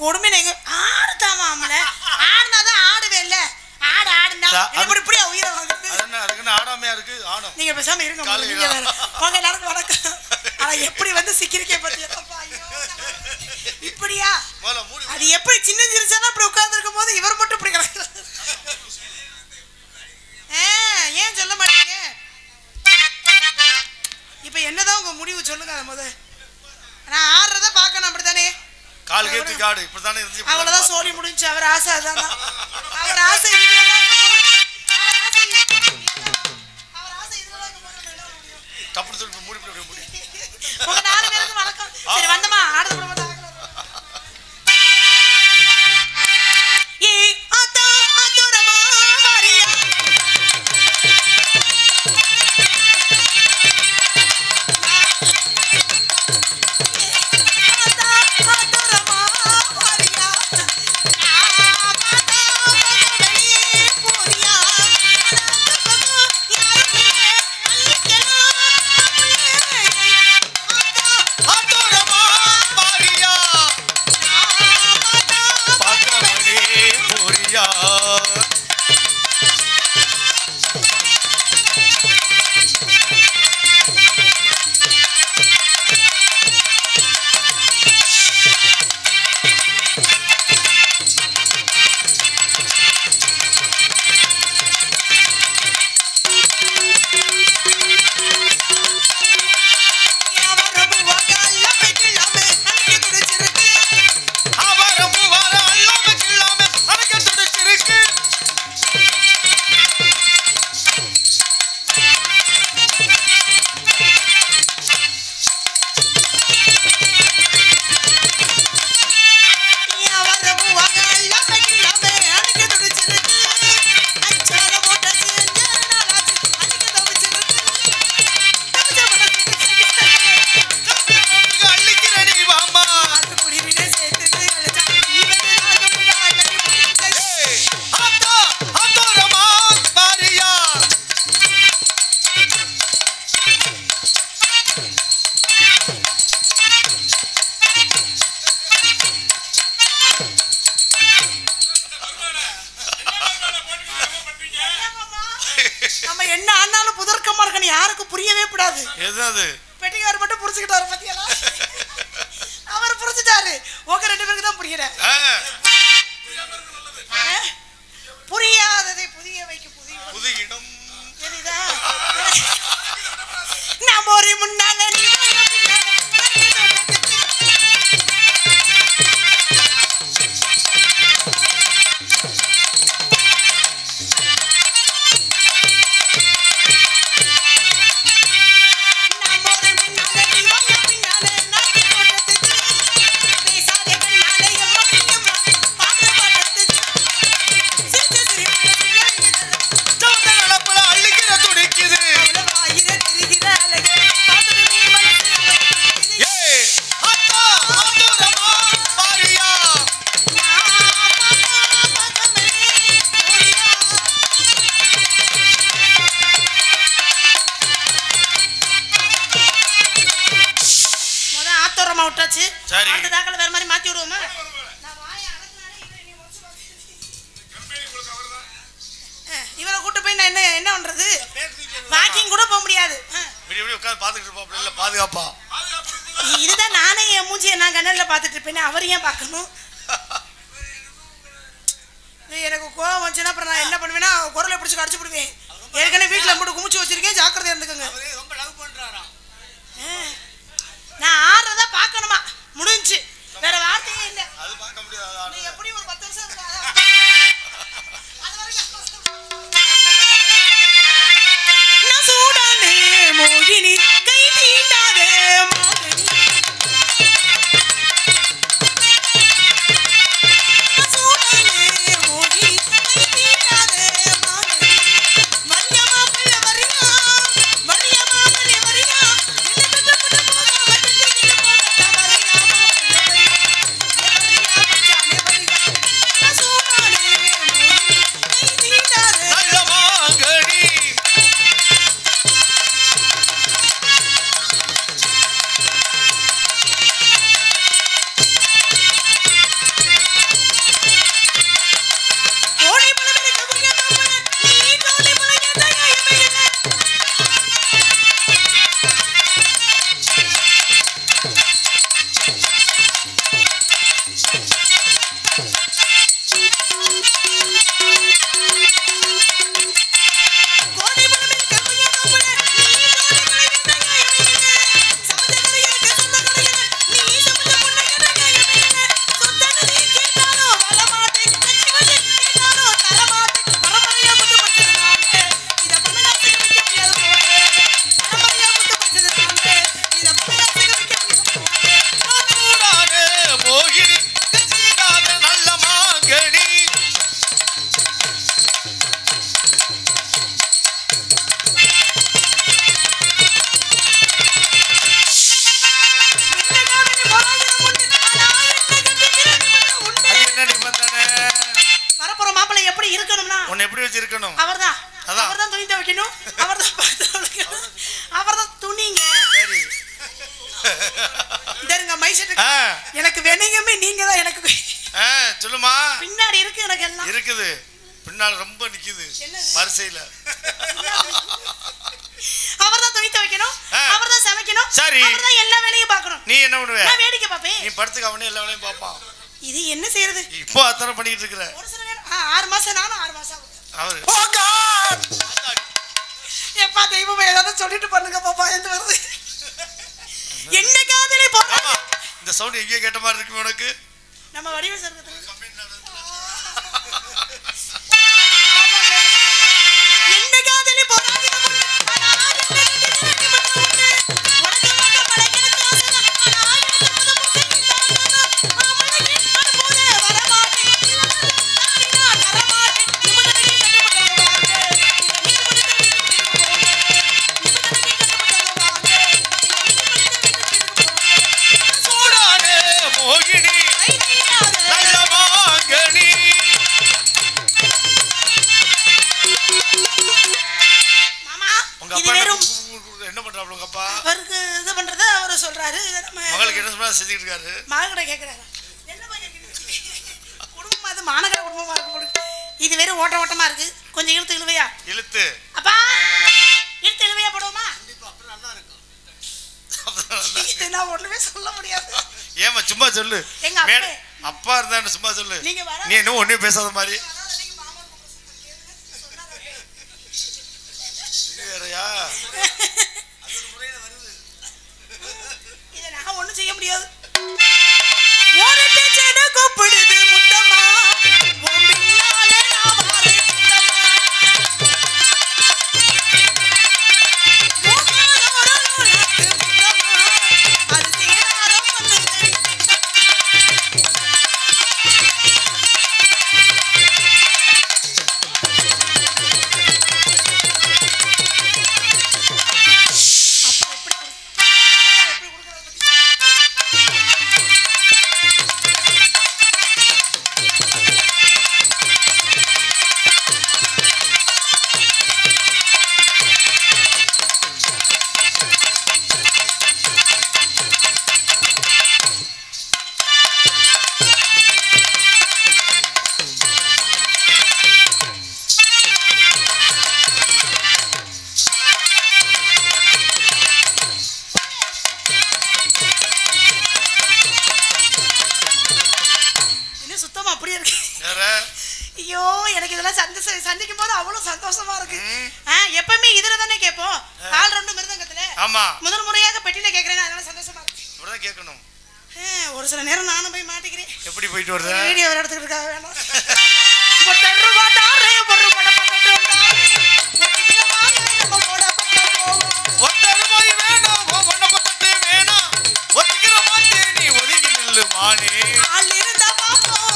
கொடுமை நீங்க ஆடுதாமா ஆமல ஆடுனாதான் ஆடுவே இல்ல ஆடு ஆடுனா எப்படி இப்படி உயிரை வாங்குது அதுக்கு ஆடாமையா இருக்கு ஆடும் நீங்க பேசாம இருங்க நீங்க வேற போங்க எல்லாரும் வணக்கம் அவ எப்படி வந்து சிக்கிரிக்கே பத்தியப்பா ஐயோ இப்படியா அது எப்படி சின்ன சிரிச்சானா அப்படி உட்கார்ந்து இருக்கும்போது இவர் மட்டும் இப்படி கிடக்கு ஏன் சொல்ல மாட்டீங்க இப்ப என்னதான் உங்க முடிவு சொல்லுங்க முத நான் ஆடுறத பார்க்கணும் அப்படித்தானே கால் கேத்தி காடு இப்படிதானே இருந்துச்சு அவ்வளவுதான் சோழி முடிஞ்சு அவர் ஆசை அதான் அவர் ஆசை தப்பு சொல்லி மூடி மூடி உங்க 4 பேருக்கு வணக்கம் சரி வந்தமா ஆடுறது கூட நம்ம என்ன ஆனாலும் புதர்க்கமா இருக்கணும் யாருக்கும் புரியவே கூடாது எது பெட்டிகார் மட்டும் புரிஞ்சுக்கிட்டாரு பத்தியலா அவர் புரிஞ்சுட்டாரு உங்க 2 பேருக்கு தான் புரியல புரியாததை புதிய வைக்க புதிய இடம் எதுதா நம்ம ஒரு முன்னால விட்டாச்சு அடுத்த தாக்கல வேற மாதிரி மாத்தி விடுவோமா இவரை கூட்டு போய் நான் என்ன பண்றது வாக்கிங் கூட போக முடியாது பாதுகாப்பா இதுதான் நானே என் மூஞ்சியை நான் கண்ணல்ல பாத்துட்டு இருப்பேன் அவர் ஏன் பார்க்கணும் எனக்கு கோவம் வந்துச்சுன்னா அப்புறம் நான் என்ன பண்ணுவேன்னா குரலை பிடிச்சி கடிச்சு விடுவேன் ஏற்கனவே வீட்டுல போட்டு குமிச்சு வச்சிருக்கேன் ஜாக்கிரதையா இருந்துக்கோங்க நான் ஆடுறத பார்க்கணுமா முடிஞ்சு வேற வார்த்தையே இல்ல அது பார்க்க முடியாது நீ எப்படி ஒரு 10 வருஷம் இருக்கா அது வரைக்கும் நான் சூடானே மோகினி கை தீண்டாதே பத்தி இருக்கணும். அவர்தான் அவர்தான் துணி துவைக்கணும், அவர்தான் பாத்திரம் விளக்கணும், அவர்தான் துணிங்க. சரி இதங்க மைசெட் எனக்கு வேணுங்கமே நீங்க தான் எனக்கு. சொல்லுமா. பின்னாடி இருக்கு எனக்கு எல்லாம் இருக்குது. பின்னால ரொம்ப நிக்குது வரிசையில. அவர்தான் துணி துவைக்கணும், அவர்தான் சமைக்கணும், சரி அவர்தான் எல்லா வேலையும் பார்க்கணும். நீ என்ன பண்ணுவே? நான் வேடிக்கை பார்ப்பேன். நீ படுத்துக்க, அவனே எல்லா வேலையும் பார்ப்பான். இது என்ன செய்யறது? இப்போ அத்தனை பண்ணிட்டு இருக்கற. ஒரு சில நேரம் 6 மாசம் நானும் 6 மாசம் அவரு. ஓ காட் எப்பா தெய்வமே ஏதாவது சொல்லிட்டு பண்ணுங்க பாப்பா. எந்த வருது என்ன காதலி போறாங்க. இந்த சவுண்ட் எங்கேயே கேட்ட மாதிரி இருக்கு உனக்கு. நம்ம வடிவ சர்க்கத்துல என்ன காதலி போறாங்க. என்ன பண்றாப்ல உங்க அப்பா? அவருக்கு இது பண்றத அவர் சொல்றாரு. மகளுக்கு என்ன சொல்றா செஞ்சிட்டு இருக்காரு. மகள்கிட்ட கேக்குறாரு என்ன பையன் குடும்பம் அது மாநகர குடும்பமா இருக்கு போல. இது வெறும் ஓட்ட ஓட்டமா இருக்கு. கொஞ்சம் இழுத்து இழுவையா இழுத்து அப்பா இழுத்து இழுவையா போடுவோமா? கண்டிப்பா அப்ப நல்லா இருக்கும். இது நான் ஒண்ணுமே சொல்ல முடியாது. ஏமா சும்மா சொல்லு. எங்க அப்பா இருந்தான்னு சும்மா சொல்லு. நீ இன்னும் ஒண்ணே பேசாத மாதிரி. வேறயா அது ஒரு முறையில வருது. இத நான் ஒண்ணும் செய்ய முடியாது. ஓரத்தை செட கூப்பிடுது முத்தமா உன் பின்னாலே நான் வாரேன் முத்தமா. அது சேராரோ பண்ணுது. ஐயோ எனக்கு இதெல்லாம் சந்திக்கும் போது அவ்வளவு சந்தோஷமா இருக்கு. எப்பவுமே இதுல தானே கேட்போம். ஆள் ரெண்டு மிருதங்கத்துல. ஆமா முதல் முறையாக பெட்டில கேக்குறேன். அதனால சந்தோஷமா இருக்கு. இப்படிதான் கேட்கணும். ஒரு சில நேரம் நானும் போய் மாட்டிக்கிறேன். எப்படி போயிட்டு வருது? வீடியோ எடுத்துக்கிட்டு இருக்கா வேணும். ஒட்டர் ரூபா தாரே ஒரு பட பக்கத்து தாரே ஒட்டிக்கிற வாங்க நம்ம போட பக்கம் ஒட்டர் போய் வேணும் ஒண்ண பக்கத்து வேணும் ஒட்டிக்கிற மாட்டே நீ ஒதுங்கி நில்லு மானே ஆள் இருந்தா பாப்போம்.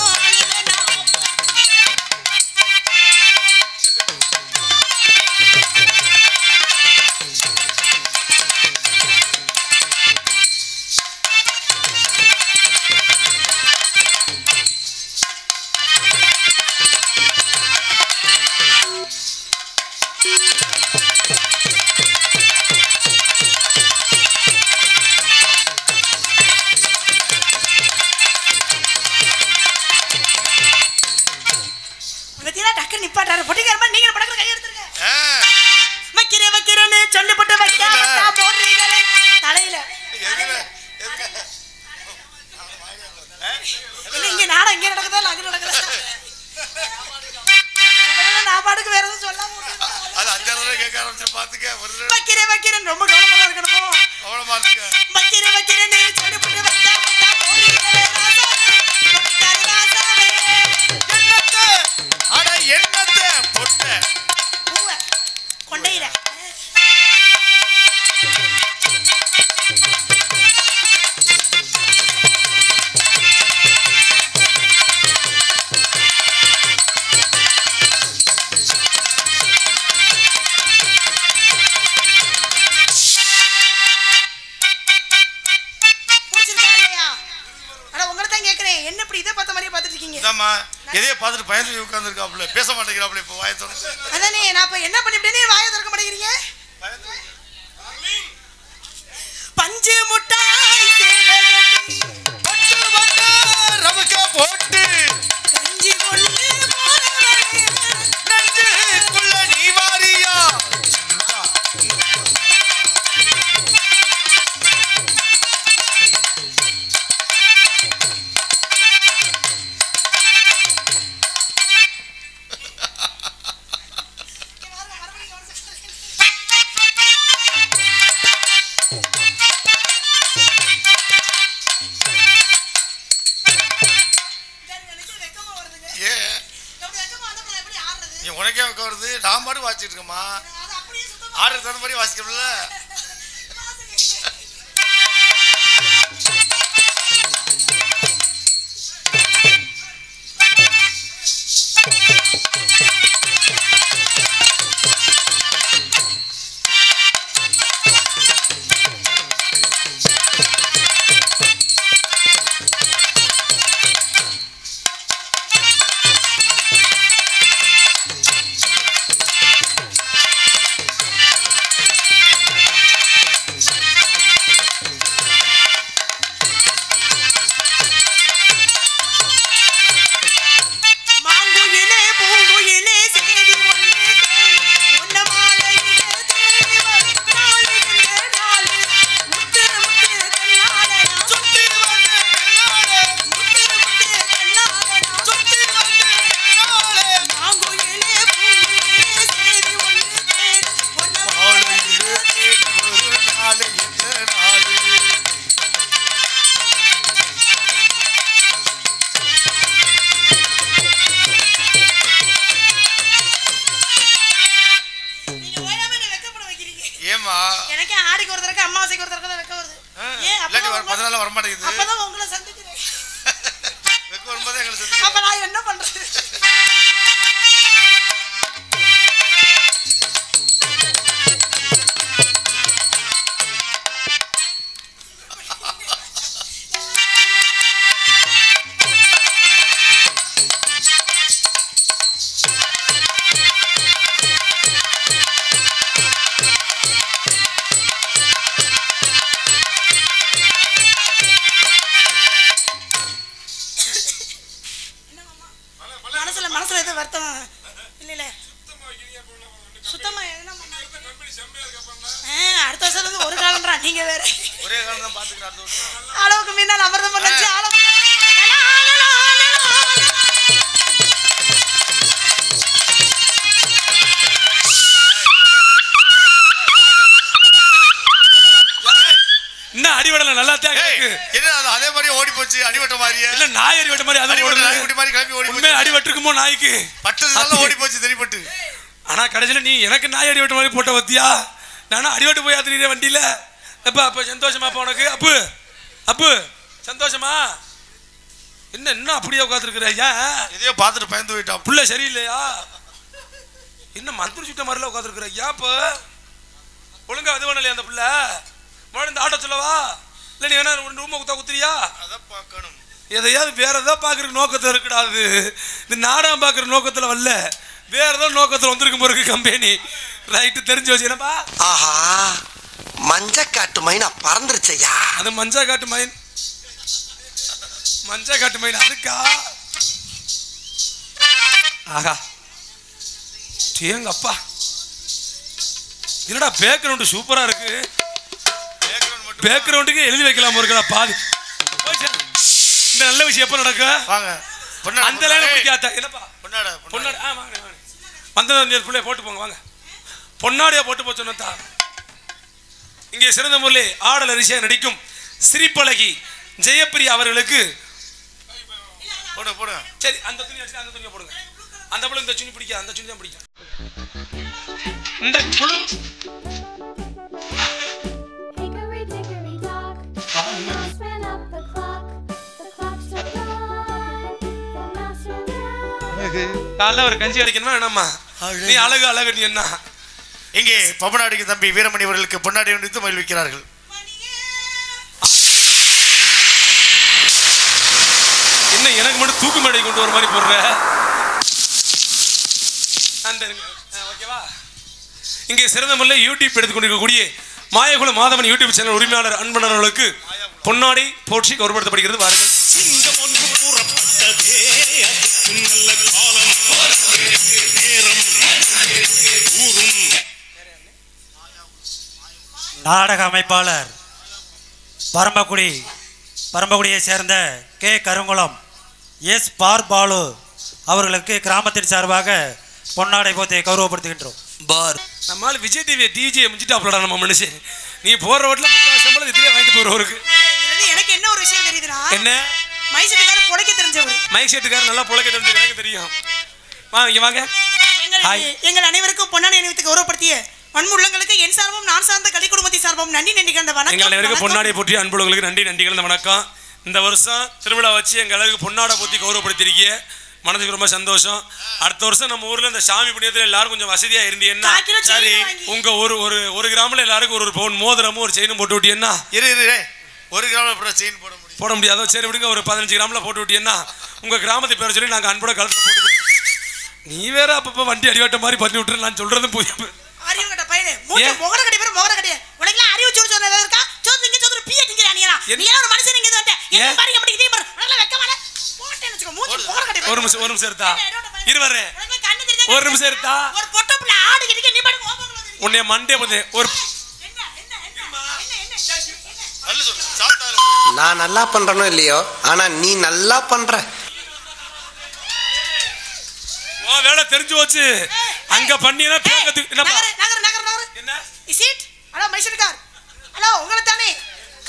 நிப்பாட்டாரு பொட்டிக்காரமா நீங்க படக்குற கை எடுத்துருங்க. வைக்கிறேன்னு சொல்லிப்பட்டு வைக்காமட்டா போடுறீங்களே தலையில. இங்க நாடா இங்க நடக்குதா இல்ல அங்க நடக்குதா? நான் பாட்டுக்கு வேற எதுவும் சொல்லாம அது அஞ்சாவது கேட்க ஆரம்பிச்சு பாத்துக்க. வைக்கிறேன் ரொம்ப கவனமா இருக்கணும். கவனமா இருக்க. வைக்கிறேன்னு சொல்லிப்பட்டு வைக்காமட்டா போடுறீங்களே ராசாவே பொட்டிக்கார ராசாவே என்னத்தை அட என்னத்தை பொட்ட பூவ கொண்டையில கேக்குறேன், என்ன இப்படி இதை பார்த்த மாதிரியே பார்த்துட்டு இருக்கீங்க? ஆமா, எதையே பார்த்துட்டு பயந்து உட்கார்ந்துருக்காப்ல, பேச மாட்டேங்கிறாப்ல. இப்போ வாயை திறந்து. அதானே நான் இப்ப என்ன பண்ணிவிட்டேனே, வாயை திறக்க மாட்டேங்கிறீங்க. பஞ்சு முட்டாய் சேலை கட்டி பட்டு வந்த ரவுக்க போட்டு கஞ்சி கொண்டு போறவரே நெஞ்சுக்குள்ள நீ வாரியா. உனக்கே வைக்க வருது, நான் பாட்டு வாசிச்சுட்டு இருக்கேம்மா. ஆர்டர் தகுந்த மாதிரி வாசிக்கணும்ல. எனக்கு ஆடிக்கு ஒரு தடவை அம்மாவாசைக்கு ஒரு தடவை தான் வெக்க வருது. ஏன் அப்பதான் வர மாட்டேங்குது. அப்பதான் உங்களை சந்திக்கிறேன். வெக்க வரும்போது எங்களை சந்திக்கிறேன். அப்ப நான் என்ன பண்றது? மனசுல எதுவும் வருத்தம் இல்ல? சுத்தமா அடுத்த வருஷம் வந்து ஒரு காலம்ன்றா. நீங்க வேற ஒரே காலம் தான் பாத்துக்கிறேன். அடுத்த வருஷம் அளவுக்கு மீனால் அமிர்தம் பண்ணச்சு. இன்னும் அடிவடல நல்லா தான் இருக்கு. என்ன அதே மாதிரி ஓடி போச்சு, அடிவட்ட மாதிரியே. இல்ல நாய் அடிவட்ட மாதிரி அது ஓடுது. நாய் குட்டி மாதிரி கிளம்பி ஓடி போச்சு. உண்மை அடிவட்டுக்குமோ நாய்க்கு பட்டது நல்லா ஓடி போச்சு தெரிப்பட்டு. ஆனா கடைசியில நீ எனக்கு நாய் அடிவட்ட மாதிரி போட்ட வத்தியா? நானும் அடிவட்டு போய் ஆத்திரீங்க வண்டியில. அப்ப சந்தோஷமா உனக்கு? அப்பு அப்பு சந்தோஷமா? என்ன அப்படியே உட்காந்துருக்குற? ஏன் எதையோ பார்த்துட்டு பயந்து போயிட்டா. புள்ள சரியில்லையா? என்ன மந்திரி சுட்ட மாதிரிலாம் உட்காந்துருக்குற? ஏன் இப்ப ஒழுங்கா இது பண்ணலையா அந்த புள்ள? இந்த ஆட்டோ சொல்லவா? இல்லை நீ வேணா ரூமை குத்துறியா? அதான் பார்க்கணும். எதையாவது வேற ஏதாவது பார்க்குற நோக்கத்தில் இருக்கக்கூடாது. இந்த நாடகம் பார்க்குற நோக்கத்தில் வரல, வேற ஏதாவது நோக்கத்தில் வந்திருக்கும் போது கம்பெனி. ரைட்டு, தெரிஞ்சு வச்சு. என்னப்பா? ஆஹா, மஞ்சக்காட்டு மைனா பறந்துருச்சையா. அது மஞ்சக்காட்டு மைன். மஞ்சக்காட்டு மைன் அதுக்கா? ஆஹா, எங்க அப்பா என்னடா பேக்ரவுண்டு சூப்பரா இருக்கு. பேக்ரவுண்டுக்கு எழுதி வைக்கலாம் இருக்கா பாதி. இந்த நல்ல விஷயம் எப்ப நடக்கும்? வாங்க அந்த லைன் பிடிக்காத. என்னப்பா பொன்னாட பொன்னாட? வாங்க வாங்க, வந்த பிள்ளைய போட்டு போங்க. வாங்க, பொன்னாடியா போட்டு போச்சு சொன்னதா. இங்கே சிறந்த முறையில் ஆடல் அரிசியாக நடிக்கும் சிரிப்பழகி ஜெயப்பிரியா அவர்களுக்கு போடு போடு. சரி, அந்த துணி வச்சு அந்த துணியை போடுங்க. அந்த புள்ள இந்த துணி பிடிக்காது, அந்த துணி தான் பிடிக்கும். இந்த புழு காலைல ஒரு கஞ்சி அடிக்கணுமா வேணாமா? நீ அழகு அழகு. நீ என்ன இங்கே பவனாடிக்கு தம்பி வீரமணி அவர்களுக்கு பொன்னாடி அணிவித்து மகிழ்விக்கிறார்கள். என்ன எனக்கு மட்டும் தூக்கு மேடை கொண்டு வர மாதிரி போடுற அந்த ஓகேவா? இங்கே சிறந்த முறையில் யூடியூப் எடுத்துக் கொண்டிருக்கக்கூடிய மாயகுல மாதவன் யூடியூப் சேனல் உரிமையாளர் அன்பனர்களுக்கு பொன்னாடை போற்றி கௌரவப்படுத்தப்படுகிறது. வாருங்கள். நாடக அமைப்பாளர் பரம்பக்குடியை சேர்ந்த கே கருங்குளம் எஸ் பார் பாலு அவர்களுக்கு கிராமத்தின் சார்பாக பொன்னாடை போத்தை கௌரவப்படுத்துகின்றோம். பார் நம்மால் விஜய் டிவி டிஜே முடிச்சுட்டு அப்லோட நம்ம மனுஷன் நீ போற ரோட்ல முக்கால் சம்பளம் இதுலயே வாங்கிட்டு போறவருக்கு எனக்கு என்ன ஒரு விஷயம் தெரியுதுடா. என்ன? மைக் செட்டுக்காரர் பொழைக்க தெரிஞ்சவர். மைக் செட்டுக்காரர் நல்லா பொழைக்க தெரிஞ்சவர் எனக்கு தெரியும். வாங்க இங்க வாங்க. எங்கள் அனைவருக்கும் பொன்னாடை அணிவித்து கௌரவப்படுத்திய அன்புள்ளங்களுக்கு என் சார்பும் நான் சார்ந்த கலை குடும்பத்தின் சார்பும் நன்றி கலந்த வணக்கம். எங்கள் அனைவருக்கும் பொன்னாடை போற்றி அன்புள்ளங்களுக்கு நன்றி கலந்த வணக்கம். இந்த வருஷம் திருவிழா வச்சு எங்கள் அளவுக்கு பொன்னாடை போற்றி கௌரவப்படுத்திருக்கீங்க. மனதுக்கு ரொம்ப சந்தோஷம். அடுத்த வருஷம் நம்ம ஊர்ல இந்த சாமி புண்ணியத்துல எல்லாரும் கொஞ்சம் வசதியா இருந்தீங்கன்னா சரி உங்க ஒரு கிராமல எல்லாருக்கும் ஒரு பவுன் மோதிரமும் ஒரு செயினும் போட்டு விட்டீங்கன்னா ஒரு கிராமல செயின் போட முடியாதோ சரி விடுங்க ஒரு 15 கிராம்ல போட்டு விட்டீங்கன்னா உங்க கிராமத்தை பேர சொல்லி நாங்க அன்போட கழுத்துல போட்டு நீ வேற அப்பப்ப வண்டி அடிவாட்ட மாதிரி பண்ணி விட்டுரு. நான் சொல்றதும் போய் அறிவு கட்ட பையனே மோகர கட்டி பேர் மோகர கட்டி உனக்கு அறிவு சொன்னதா இருக்கா? சோத்து இங்க சோத்து பிய திங்கறானீங்க. நீ ஒரு மனுஷன் இங்க வந்து என்ன பாரு எப்படி இதே பாரு உனக்கு வெக்க மாட்டே போட்டேன்னு வெச்சுக்கோ மூஞ்சி மோகர கட்டி ஒரு நிமிஷம் எடுத்தா இருவரே ஒரு நிமிஷம் எடுத்தா ஒரு பொட்டப்புல ஆடு கிட்ட நீ பாரு கோபம் உன்னை மண்டே போதே ஒரு நான் நல்லா பண்றனோ இல்லையோ ஆனா நீ நல்லா பண்ற. ஓ வேலை தெரிஞ்சு போச்சு. அங்க பண்ணினா பேக்கத்து என்னப்பா நகர் என்ன இசிட் ஹலோ மைசர்கார் ஹலோ உங்கள தானே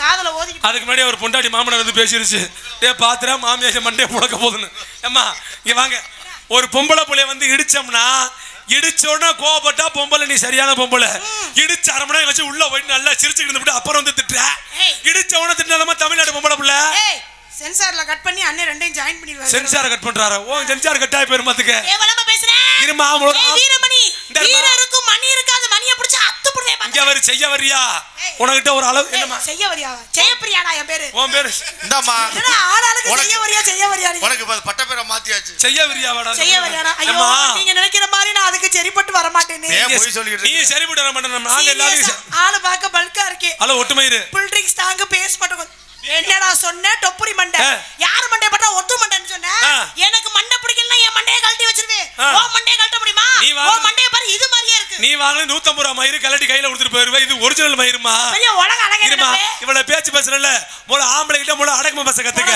காதல ஓதி அதுக்கு முன்னாடி ஒரு பொண்டாட்டி மாமனார் வந்து பேசிருச்சு. டேய் பாத்துறா மாமியார் மண்டே புடக்க போகுதுன்னு. அம்மா இங்க வாங்க. ஒரு பொம்பளை புள்ளைய வந்து இடிச்சோம்னா இடிச்சோன்னா கோவப்பட்டா பொம்பளை நீ சரியான பொம்பளை. இடிச்ச அரை மணி நேரம் வச்சு உள்ள போயிட்டு நல்லா சிரிச்சுட்டு இருந்துட்டு அப்புறம் வந்து திட்டுற. இடிச்சவன திட்டினாலமா தமிழ்நாடு பொம்பளை புள்ள. சென்சார்ல கட் பண்ணி அண்ணே ரெண்டையும் ஜாயின் பண்ணிடுவாரு. சென்சார் கட் பண்றாரா? ஓ சென்சார் கட் ஆயி போயிரும் பாத்துக்க. ஏவலமா பேசுறே இருமா வீரமணி வீரருக்கு மணி இருக்காது மணியை பிடிச்சு அத்து புடுவே பாத்து. இங்க வர செய்ய வரியா? உனக்கிட்ட ஒரு அளவு என்னமா செய்ய வரியா? ஜெயப்பிரியாடா என் பேரு. உன் பேரு இந்தாமா. என்னடா ஆளாளுக்கு செய்ய வரியா உனக்கு பட்ட பேரை மாத்தியாச்சு. செய்ய வரியாடா? செய்ய வரியாடா? ஐயோ நீங்க நினைக்கிற மாதிரி நான் அதுக்கு சரிப்பட்டு வர மாட்டேனே. நீ சரிப்பட்டு வர மாட்டே. நாங்க எல்லாரும் ஆளு பாக்க பல்கா இருக்கே. ஹலோ ஒட்டுமயிரு புல் ட்ரிங்க்ஸ் தாங்க பேஸ் மட்டும் என்னடா சொன்ன டொப்புரி மண்டை யார் மண்டை பட்டா ஒத்து மண்டைன்னு சொன்ன. எனக்கு மண்டை பிடிக்கலன்னா என் மண்டையை கழட்டி வச்சிருவேன். ஓ மண்டையை கழட்ட முடியுமா? ஓ மண்டையை பாரு இது மாதிரியே இருக்கு. நீ வாங்க 150 ரூபாய் மயிரு கழட்டி கையில கொடுத்துட்டு போயிருவே. இது ஒரிஜினல் மயிருமா? பெரிய உலக அழகே. இவள பேச்சு பேசுறல மொள ஆம்பளை கிட்ட மொள அடக்கமா பேச கத்துக்க.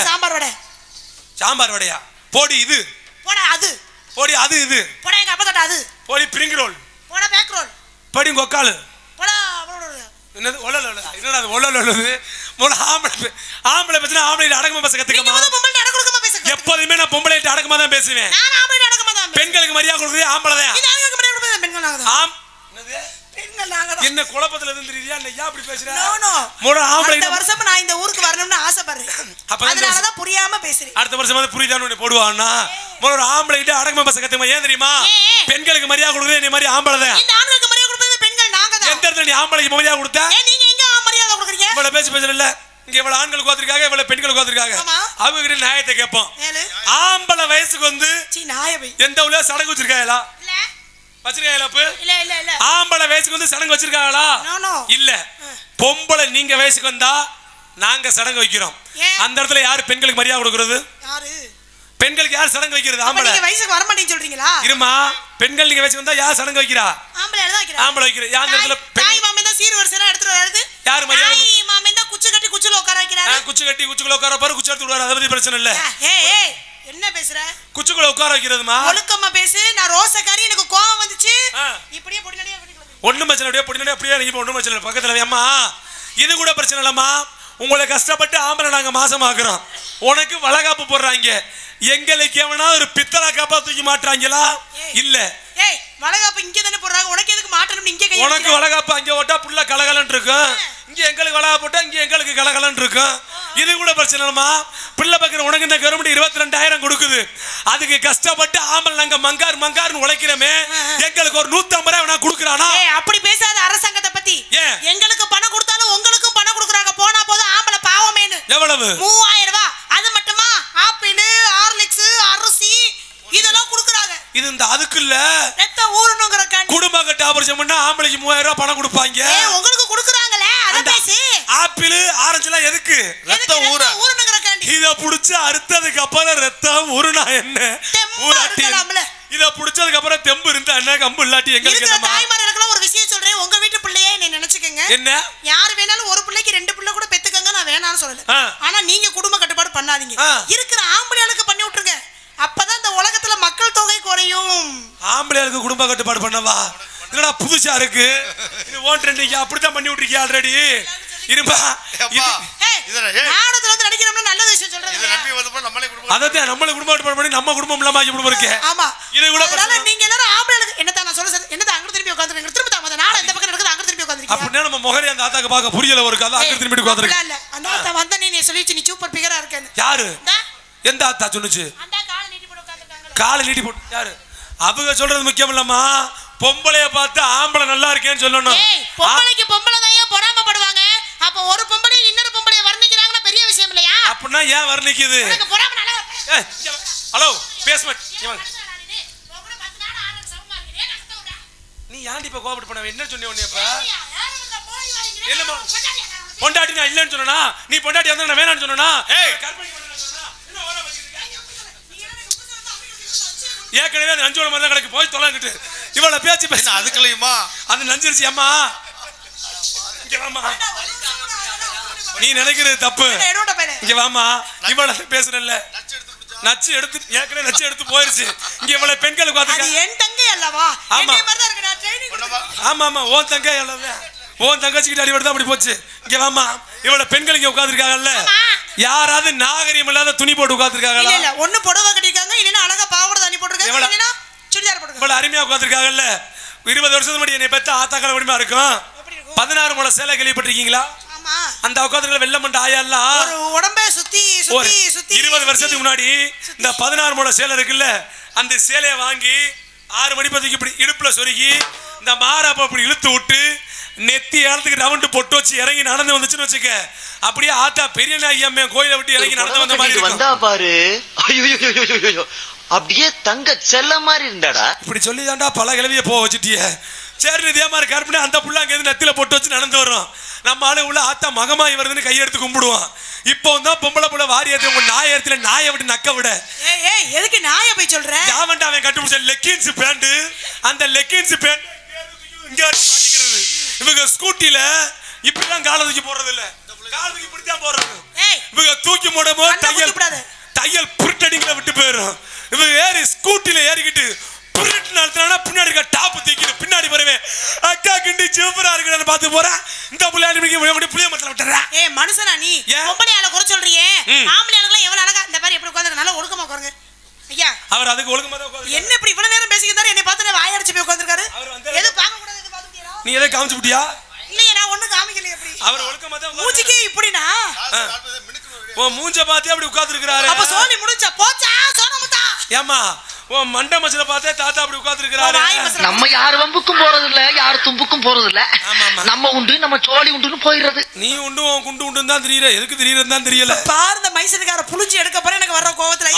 சாம்பார் வடையா? போடி இது போடா அது போடி அது இது போடா எங்க அப்பா தட்ட அது போடி பிரிங் ரோல் போடா பேக் ரோல் படி கொக்கால் போடா என்னது ஒல்லல என்னடா அது ஒல்லல மொள ஆம்பளை பேசுனா ஆம்பளை அடக்கமா பேச கத்துக்கமா. நீங்க வந்து பொம்பளை அடக்கமா பேச. எப்போதுமே நான் பொம்பளை அடக்கமா தான் பேசுவேன். நான் ஆம்பளை அடக்கமா தான். பெண்களுக்கு மரியாதை கொடுக்குறது ஆம்பளை தான். இது ஆண்களுக்கு மரியாதை கொடுக்குறது பெண்கள் நாங்க. ஆம் என்னது பெண்கள் நாங்க. என்ன குழப்பத்துல இருந்து தெரியலையா? என்ன அப்படி பேசுற? நோ மொள ஆம்பளை இந்த வருஷம் நான் இந்த ஊருக்கு வரணும்னு ஆசைப்படுறேன். அதனால தான் புரியாம பேசுறேன். அடுத்த வருஷம் வந்து புரியுதான்னு உன்னை போடுவான்னா மொள ஆம்பளை கிட்ட அடக்கமா பேச கத்துக்கமா. ஏன் தெரியுமா? பெண்களுக்கு மரியாதை கொடுக்குறது நீ மாதிரி ஆம்பளை தான். இந்த ஆண்களுக்கு மரியாதை கொடுக்கிறது பெண்கள் நாங்க தான். எந்த இடத்துல நீ ஆம்பளைக்கு மரியாதை கொடுத்த? நீங்க எங்க மரியாதை கொடுக்குறீங்க? இவள பேசல இங்க இவள ஆண்கள் கோத்திருக்காங்க இவள பெண்கள் கோத்திருக்காங்க. அவங்க கிட்ட நியாயத்தை கேட்போம். ஆம்பளை வயசுக்கு வந்து எந்த ஊர்ல சடங்கு வச்சிருக்காங்களா? இல்ல வச்சிருக்காங்களா? இல்ல ஆம்பளை வயசுக்கு வந்து சடங்கு வச்சிருக்காங்களா? இல்ல. பொம்பளை நீங்க வயசுக்கு வந்தா நாங்க சடங்கு வைக்கிறோம். அந்த இடத்துல யாரு பெண்களுக்கு மரியாதை கொடுக்கிறது? யாரு பெண்களுக்கு யார் சடங்கு வைக்கிறது? ஆம்பளை. நீங்க வயசுக்கு வர மாட்டீங்க சொல்றீங்களா? இருமா பெண்கள் நீங்க வயசுக்கு வந்தா யார் சடங்கு வைக்கிறா? ஆம்பளை தான் வைக்கிறா. ஆம்பளை வைக்கிற அந்த இடத்துல தாய் மாமே தான் சீர் வரிசையா எடுத்துட்டு வராது. யார் மரியாதை? தாய் மாமே தான் குச்சி கட்டி குச்சில உட்கார வைக்கிறாரு. குச்சி கட்டி குச்சில உட்கார பாரு குச்சி எடுத்து விடுவாரு. அத பத்தி பிரச்சனை இல்ல. ஏய் என்ன பேசுற? குச்சிக்குள்ள உட்கார வைக்கிறதுமா? ஒழுக்கமா பேசு. நான் ரோசக்காரி எனக்கு கோவம் வந்துச்சு. இப்படியே பொடினடியா பண்ணிக்கலாம். ஒண்ணும் பிரச்சனை அப்படியே பொடினடியா அப்படியே நீங்க ஒண்ணும் பிரச்சனை இல்ல. பக்கத்துல அம்மா இது கூட பிரச்சனை இல்லம்மா. உங்களை கஷ்டப்பட்டு ஆம்பளை நாங்க மாசமாக்குறோம். உனக்கு வளகாப்பு போடுறாங்க. எங்களுக்கு எவனா ஒரு பித்தளை காப்பா தூக்கி மாட்டுறாங்களா? இல்ல. ஏய் வளகாப்பு இங்க தானே போடுறாங்க. உனக்கு எதுக்கு மாட்டணும்? இங்க கை உனக்கு வளகாப்பு அங்க ஓட்டா புள்ள கலகலன்னு இருக்கும். இங்க எங்களுக்கு வளகாப்பு போட்டா இங்க எங்களுக்கு கலகலன்னு இருக்கும். இது கூட பிரச்சனை இல்லமா. பிள்ளை பக்கிற உனக்கு இந்த கவர்மெண்ட் 22,000 கொடுக்குது. அதுக்கு கஷ்டப்பட்டு ஆம்பளை நாங்க மங்கார்னு உழைக்கிறோமே. எங்களுக்கு ஒரு 150 ரூபாய் வேணா கொடுக்குறானா? அப்படி பேசாத அரசாங்கத்தை பத்தி. எங்களுக்கு பணம் கொடுத்தாலும் உங்களுக்கு பணம் கொடுக்குறாங்க. போனா போதும் ஆம்பளை பாவமேனு. எவ்வளவு? 3000 ரூபாய். அது மட்டுமா? ஆப்பிள் இது இந்த அதுக்கு இல்ல ரத்தம் ஊறணும்ங்கறக்காண்டி குடும்ப கட்ட ஆபரேஷன் பண்ணா ஆம்பளைக்கு 3000 ரூபாய் பணம் கொடுப்பாங்க. உங்களுக்கு கொடுக்குறாங்களே அத பேசி. ஆப்பிள் ஆரஞ்சு எல்லாம் எதுக்கு? ரத்தம் ஊறணும்ங்கறக்காண்டி. இத புடிச்சு அறுத்ததுக்கு அப்புறம் ரத்தம் ஊறுனா என்ன? ஊறட்டிலாம்ல. இத புடிச்சதுக்கு அப்புறம் தெம்பு இருந்தா என்ன, கம்பு இல்லாட்டி எங்களுக்கு என்ன? தாய்மார்களுக்கு ஒரு விஷயம் சொல்றேன், உங்க வீட்டு பிள்ளையே என்ன நினைச்சுக்கங்க. என்ன? யார் வேணாலும் ஒரு பிள்ளைக்கு 2 பிள்ளை கூட பெத்துக்கங்க, நான் வேணாம்னு சொல்லல. ஆனா நீங்க குடும்ப கட்டுப்பாடு பண்ணாதீங்க. இருக்கிற ஆம்பளைகளுக்கு பண்ணி விட்டுருங்க. அப்பதான் இந்த உலகத்துல மக்கள் தொகை குறையும். ஆம்பளைகளுக்கு குடும்ப கட்டுப்பாடு பண்ணவா? என்னடா புதுசா இருக்கு இது? ஓன் ட்ரெண்டிங் அப்படிதான் பண்ணி விட்டுருக்கீங்க ஆல்ரெடி. இருப்பா நாடத்துல வந்து நடிக்கிறோம்னா நல்ல விஷயம் சொல்றேன். அதான் நம்மளே குடும்ப கட்டுப்பாடு பண்ணி நம்ம குடும்பம் இல்லாம ஆக்கி குடும்பம் இருக்கு. ஆமா இது கூட நீங்க எல்லாரும் ஆம்பளைகளுக்கு என்னதான் நான் சொல்றது, என்னதான் அங்க திரும்பி உட்கார்ந்துருக்கீங்க, திரும்ப தாமத நாட இந்த பக்கம் நடக்குது, அங்க திரும்பி உட்கார்ந்துருக்கீங்க. அப்படினா நம்ம முகரே அந்த ஆத்தாக்கு பார்க்க புரியல ஒரு கதை, அங்க திரும்பி உட்கார்ந்துருக்கு. இல்ல அந்த ஆத்தா வந்த நீ சொல்லிச்சு நீ சூப்பர் பிகரா இருக்கேன்னு. யாரு? எந்த ஆத்தா சொன்னுச்சு? அந்த கால் நீட்டி போட்டு உட்கார்ந்திருக்காங்க. கால் நீட்டி போட்டு யாரு? அவங்க சொல்றது முக்கியம் இல்லம்மா, பொம்பளைய பார்த்து ஆம்பளை நல்லா இருக்கேன்னு சொல்லணும். பொம்பளைக்கு பொம்பளை தான் பொறாமப்படுவாங்க. அப்ப ஒரு பொம்பளை இன்னொரு பொம்பளைய வர்ணிக்கிறாங்கன்னா பெரிய விஷயம் இல்லையா? அப்படினா ஏன் வர்ணிக்குது? எனக்கு பொறாம நல்லா. ஹலோ பேஸ்மென்ட் இவன் நீ யாண்டி இப்ப கோபப்பட்டு பண்ண என்ன சொன்னே உன்னை? இப்ப என்னமா பொண்டாட்டி நான் இல்லன்னு சொன்னா, நீ பொண்டாட்டி வந்தா நான் வேணாம்னு சொன்னா, கற்பனை பண்ண சொன்னா என்ன ஓர வச்சிருக்க? ஏற்கனவே அந்த நஞ்சோட மாதிரி தான் கிடக்கு, போய் தொலைங்கிட்டு இவள பேச்சு பேச அதுக்குள்ளயுமா அது நஞ்சிருச்சு. அம்மா இங்க வாமா, நீ நினைக்கிறது தப்பு. இங்க வாமா, இவள பேசுறல்ல நச்சு எடுத்து ஏற்கனவே நச்சு எடுத்து போயிருச்சு. இங்க இவ்வளவு பெண்கள் உட்கார்ந்து என் தங்கை அல்லவா? ஆமா ஆமா ஆமா ஓன் தங்கை அல்லவே, ஓன் தங்கச்சிக்கிட்ட அடிபடுதான் அப்படி போச்சு. இங்க வாமா, இவ்வளவு பெண்கள் இங்க உட்கார்ந்துருக்காங்கல்ல, யாராவது நாகரிகம் இல்லாத துணி போட்டு உட்கார்ந்துருக்காங்களா? இல்ல ஒண்ணு புடவை கட்டிருக்காங்க, இல்லனா அழகா பாவாடை தண்ணி போட்டுருக்காங்க, இல்லனா சுடிதார் போட்டுருக்காங்க. இவ்வளவு அருமையா உட்கார்ந்துருக்காங்கல்ல. 20 வருஷத்துக்கு முன்னாடி என்னை பெத்த ஆத்தாக்கள் எப்படிமா இருக்கும்? 16 முளை சேலை கேள்விப்பட்டிருக்கீங்களா? அந்த உட்கார்ந்து வெள்ளை மண்ட ஆயெல்லாம் ஒரு உடம்பை சுத்தி சுத்தி சுத்தி 20 வருஷத்துக்கு முன்னாடி இந்த 16 முளை சேலை இருக்குல்ல, அந்த சேலையை வாங்கி 6 மணி பத்திக்கு இப்படி இடுப்புல சொருகி இந்த மாறாப்ப இப்படி இழுத்து விட்டு நெத்தி ஏறதுக்கு ரவுண்டு பொட்டு வச்சு இறங்கி நடந்து வந்துச்சுன்னு வச்சுக்க, அப்படியே ஆத்தா பெரிய ஐயம்மே கோயிலை விட்டு இறங்கி நடந்து வந்த மாதிரி வந்தா பாரு. ஐயோ அப்படியே தங்க செல்ல மாதிரி இருந்தாடா. இப்படி சொல்லி தாண்டா பல கிழவிய போக வச்சுட்டிய. சரி இதே மாதிரி கற்பனை அந்த புள்ள அங்க இருந்து நெத்தில பொட்டு வச்சு நடந்து வரும். நம்ம ஆளு உள்ள ஆத்தா மகமாயி வருதுன்னு கையெடுத்து கும்பிடுவான். இப்போ தான் பொம்பளை புள்ள வாரி ஏத்தி உங்க நாயத்துல நாயை விட்டு நக்க விட. ஏய் எதுக்கு நாயை போய் சொல்ற? யாவன்டா அவன் கட்டுப்பிடிச்ச லெக்கின்ஸ் பேண்ட், அந்த லெக்கின்ஸ் பேண்ட் இங்க மாட்டிக்கிறது. இவங்க ஸ்கூட்டில இப்படிதான் காலை தூக்கி போடுறது இல்ல, காலுக்கு இப்படித்தான் போடுறது. இவங்க தூக்கி போடும்போது தையல் புருட்டடிங்கள விட்டு போயிடும். இவங்க ஏறி ஸ்கூட்டில ஏறிக்கிட்டு புருட்டு நடத்தினா பின்னாடி இருக்க டாப் தூக்கிட்டு பின்னாடி போறவேன் அக்கா கிண்டி சிவப்பரா இருக்குன்னு பார்த்து போறேன். இந்த புள்ளையாடி புளிய மரத்துல விட்டுறா. ஏய் மனுஷனா நீ பொம்பளை ஆளை குறை சொல்றியே, ஆம்பளை ஆளுங்க எவ்வளவு அழகா இந்த மாதிரி எப்படி உட்கார்ந்து நல்லா ஒழுக்கமா உட்காருங்க. ஐயா அவர் அதுக்கு ஒழுக்கமா தான் உட்கார்ந்து என்ன இப்படி இவ்வளவு நேரம் பேசிக்கிட்டாரு, என்னை பார்த்து வாய் அடிச்சு போய் உட்கார்ந்திருக்காரு. எது பார்க்க கூடாது, எது பாத்துக்கியா? நீ எதை காமிச்சு விட்டியா? இல்லையே நான் ஒண்ணும் காமிக்கல. எப்படி அவர் ஒழுக்கமா தான் மூஞ்சிக்கே இப்படினா ஓ மூஞ்ச பாத்தே அப்படி உட்கார்ந்திருக்காரு. அப்ப சோலி முடிஞ்சா போச்சா சோனமுதா? ஏமா ஓ மண்ட மச்சல பார்த்தே தாத்தா அப்படி உட்கார்ந்திருக்காரு. நம்ம யார் வம்புக்கும் போறது இல்ல, யார் தும்புக்கும் போறது இல்ல. நம்ம உண்டு நம்ம சோழி உண்டுன்னு போயிடுறது. நீ உண்டு உன் குண்டு உண்டுன்னு தான் தெரியல, எதுக்கு தெரியறது தான் தெரியல. பாரு இந்த மைசூர்கார புளிஞ்சு எடுக்க போற எனக்கு வர்ற கோவத்துல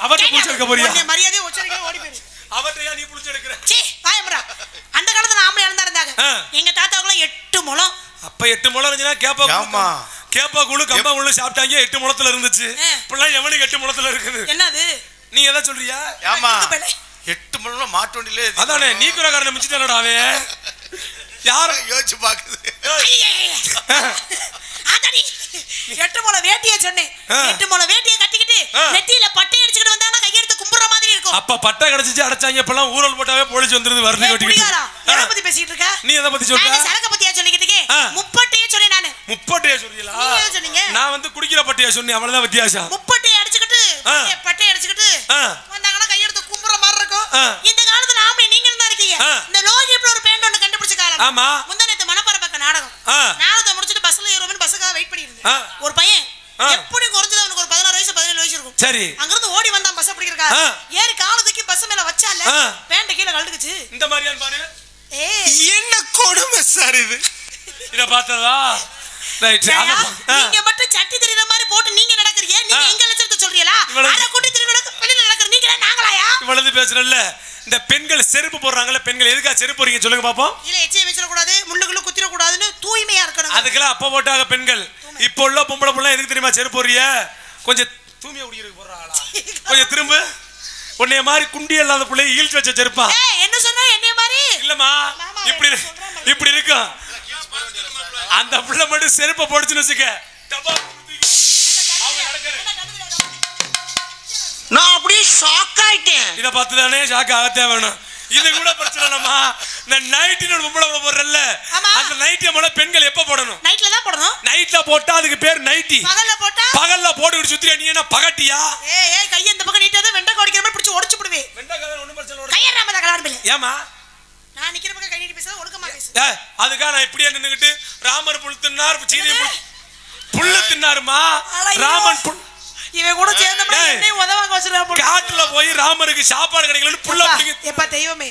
அவட்ட புளிஞ்சு எடுக்க போறியா? நீ மரியாதையா உச்சரிக்க ஓடி போயிரு. அவட்டயா நீ புளிஞ்சு எடுக்கற? சீ வாயம்டா. அந்த காலத்துல ஆம்பளை இருந்தாங்க, எங்க தாத்தாவுக்கு 8 முழம். அப்ப 8 முழம் இருந்துனா கேப்பா கூழு கம்பா கூழு சாப்பிட்டாங்க. 8 முழத்துல இருந்துச்சு. இப்பலாம் எவனுக்கு 8 முழத்துல இருக்குது? என்னது நீ எதை சொல்றியா? ஆமா 8 முழம் மாட்டு வண்டியிலே அதானே நீக்குறக்காரனை மிச்சிட்டானடா அவன். யார யோசிச்சு பாக்குது. ஆதாடி 8 முழம் வேட்டியை சொன்னேன். 8 முழம் வேட்டியை கட்டிக்கிட்டு நெத்தியில பட்டை அடிச்சிட்டு வந்தானா கையெடுத்து கும்புற மாதிரி இருக்கும். அப்ப பட்டை கிடைச்சிச்சு அடைச்சாங்க. இப்பலாம் ஊரல் போட்டாவே போலீஸ் வந்துருது வரலி கட்டிக்கிட்டு. எதை பத்தி பேசிட்டு இருக்க? நீ எதை பத்தி சொல்ற? நான் சரக்கு பத்தியா சொல்லிக்கிட்டு இருக்கேன். முப்பட்டையே சொன்னேன் நானு. முப்பட்டையே சொல்றீங்களா? நீங்க என்ன சொன்னீங்க? நான் வந்து குடிக்கிற பட்டையை சொன்னேன், அவ்வளவுதான் வித்தியாசம். முப்பட்டையை அடிச்சிட்டு பட்டை அடிச்சிட்டு வந்தாங்கன்னா கையெடுத்து கும்புற மாதிரி இருக்கும். இந்த காலத்துல ஆம்பளை நீங்க தான் இருக்கீங்க. இந்த லோகி இப்படி ஒரு பேண்ட் ஒன்னு கண்டுபிடிச்ச காலம். ஆமா முந்தனத்து மணப்பாறை பக்கம் நாடகம். நாடகத்தை முடிச்சிட்டு பஸ்ல ஏறுவேன், பஸ்ஸுக்காக வெயிட் பண்ணி இருந்தேன். ஒரு பையன் எப்படி குறைஞ்சது அவனுக்கு ஒரு 16 வயசு 17 வயசு இருக்கும். சரி அங்க இருந்து ஓடி வந்தான் பஸ் பிடிக்கிறக்கா. ஏறி கால தூக்கி பஸ் மேல வச்சால பேண்ட் கீழ கழட்டுச்சு. இந்த மாதிரியான பாரு. என்ன கொடுமை சார் இது? இத பார்த்ததா? ரைட். நீங்க மட்டும் சட்டி தெரியுற மாதிரி போட்டு நீங்க நடக்கறீங்க. நீங்க எங்க லட்சத்தை சொல்றீங்களா? அத கூட்டி திரும்ப வெளியில நடக்கற நீங்களே நாங்களாயா? இவ்வளவு பேசுறல்ல இந்த பெண்கள் செருப்பு போடுறாங்கல்ல, பெண்கள் எதுக்காக செருப்பு போறீங்க சொல்லுங்க பாப்போம். இல்ல எச்சை வச்சிர கூடாது, முள்ளுக்குள்ள குத்திர கூடாதுன்னு தூய்மையா இருக்கணும். அதுக்கெல்லாம் அப்ப போட்டாங்க பெண்கள். இப்போ உள்ள பொம்பளை புள்ள எதுக்கு தெரியுமா செருப்பு போறிய? கொஞ்சம் தூய்மையா குடிக்கிறதுக்கு போறாங்களா? கொஞ்சம் திரும்ப உன்னைய மாதிரி குண்டி இல்லாத புள்ளைய ஈழ்ச்சி வச்ச செருப்பா. என்ன சொன்னா என்னைய மாதிரி இல்லம்மா, இப்படி இருக்கும். அந்த புள்ள மட்டும் செருப்பை போடுச்சுன்னு வச்சுக்க, நான் அப்படியே ஷாக் ஆயிட்டேன். இத பார்த்து தானே ஷாக் ஆகத்தே வேணும். இது கூட பிரச்சனை இல்லம்மா. இந்த நைட்டின்னு ஒரு பொம்பளை போடுறல்ல, அந்த நைட்டிய மேல பெண்கள் எப்ப போடணும்? நைட்ல தான் போடணும். நைட்ல போட்டா அதுக்கு பேர் நைட்டி. பகல்ல போட்டா பகல்ல போட்டு சுத்தியா நீ என்ன பகட்டியா? ஏய் கை இந்த பக்கம் நீட்டாத வெண்ட கோடிக்கிற மாதிரி பிடிச்சு ஒடிச்சு போடுவே. வெண்ட கதை ஒண்ணும் பிரச்சனை இல்ல. கையறாம தான் கலாடுபில. ஏமா நான் நிக்கிற பக்கம் கை நீட்டி பேசுற ஒழுக்கமா பேசு. அதுக்கா நான் இப்படியே நின்னுக்கிட்டு ராமர் புல் தின்னார் சீதை புல்லு தின்னாருமா? ராமன் புல் இவன் கூட சேர்ந்தா என்னை உதவாங்க வச்சிரா போல. காட்டுல போய் ராமருக்கு சாப்பாடு கிடைக்கலன்னு புல்ல பிடிங்க. எப்பா தெய்வமே,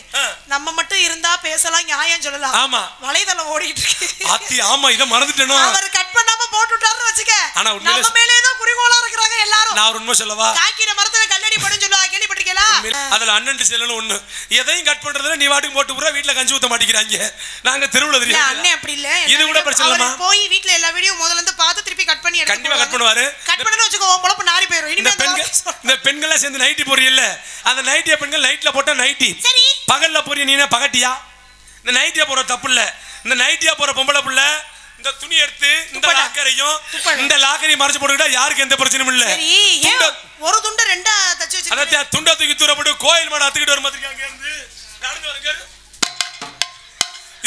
நம்ம மட்டும் இருந்தா பேசலாம், நியாயம் சொல்லலாம். ஆமா, வலைதளம் ஓடிட்டு இருக்கு. ஆத்தி ஆமா, இத மறந்துட்டேனோ. அவர் கட் பண்ணாம போட்டு விட்டாருன்னு வச்சுக்க, ஆனா உண்மையிலே நம்ம மேலே ஏதோ குறிகோளா இருக்கறாங்க எல்லாரும். நான் உண்மை சொல்லவா? காக்கிற மரத்துல கல்லடி படுன்னு சொல்லுவா, கேள்விப்பட்டிருக்கீங்களா? அதுல அண்ணன் செல்லணும் ஒண்ணு. எதையும் கட் பண்றதுல நீ வாட்டுக்கு போட்டு புற வீட்ல கஞ்சி ஊத்த மாட்டேங்கிறாங்க. நாங்க தெருவுல தெரியும். அண்ணே அப்படி இல்ல. இது கூட பிரச்சனை இல்லமா. போய் வீட்ல எல்லா வீடியோ முதல்ல இருந்து பார்த்து திருப்பி கட் பண்ணி எடுத்து கண்டிப்பா கட் பண்ணுவாரு. கட் பண்ணனும் வச்சுக்கோ, பொளப்பு நாரி போயிடும். இனிமே இந்த பெண்களா சேர்ந்து நைட்டி போறீல்ல, அந்த நைட்டிய பெண்கள் நைட்ல போட்டா நைட்டி. சரி, பகல்ல போறீ நீ என்ன பகட்டியா? இந்த நைட்டியா போற தப்பு இல்ல. இந்த நைட்டியா போற பொம்பளை புள்ள இந்த துணி எடுத்து இந்த லாக்கரையும் இந்த லாக்கரையும் மறைச்சு போட்டுக்கிட்டா யாருக்கு எந்த பிரச்சனையும் இல்ல. சரி, ஒரு துண்ட ரெண்டா தச்சு வச்சிருக்க. அத துண்ட தூக்கி தூர போட்டு கோயில் மாட அத்துக்கிட்டு வர மாதிரி அங்க இருந்து நடந்து வரங்க.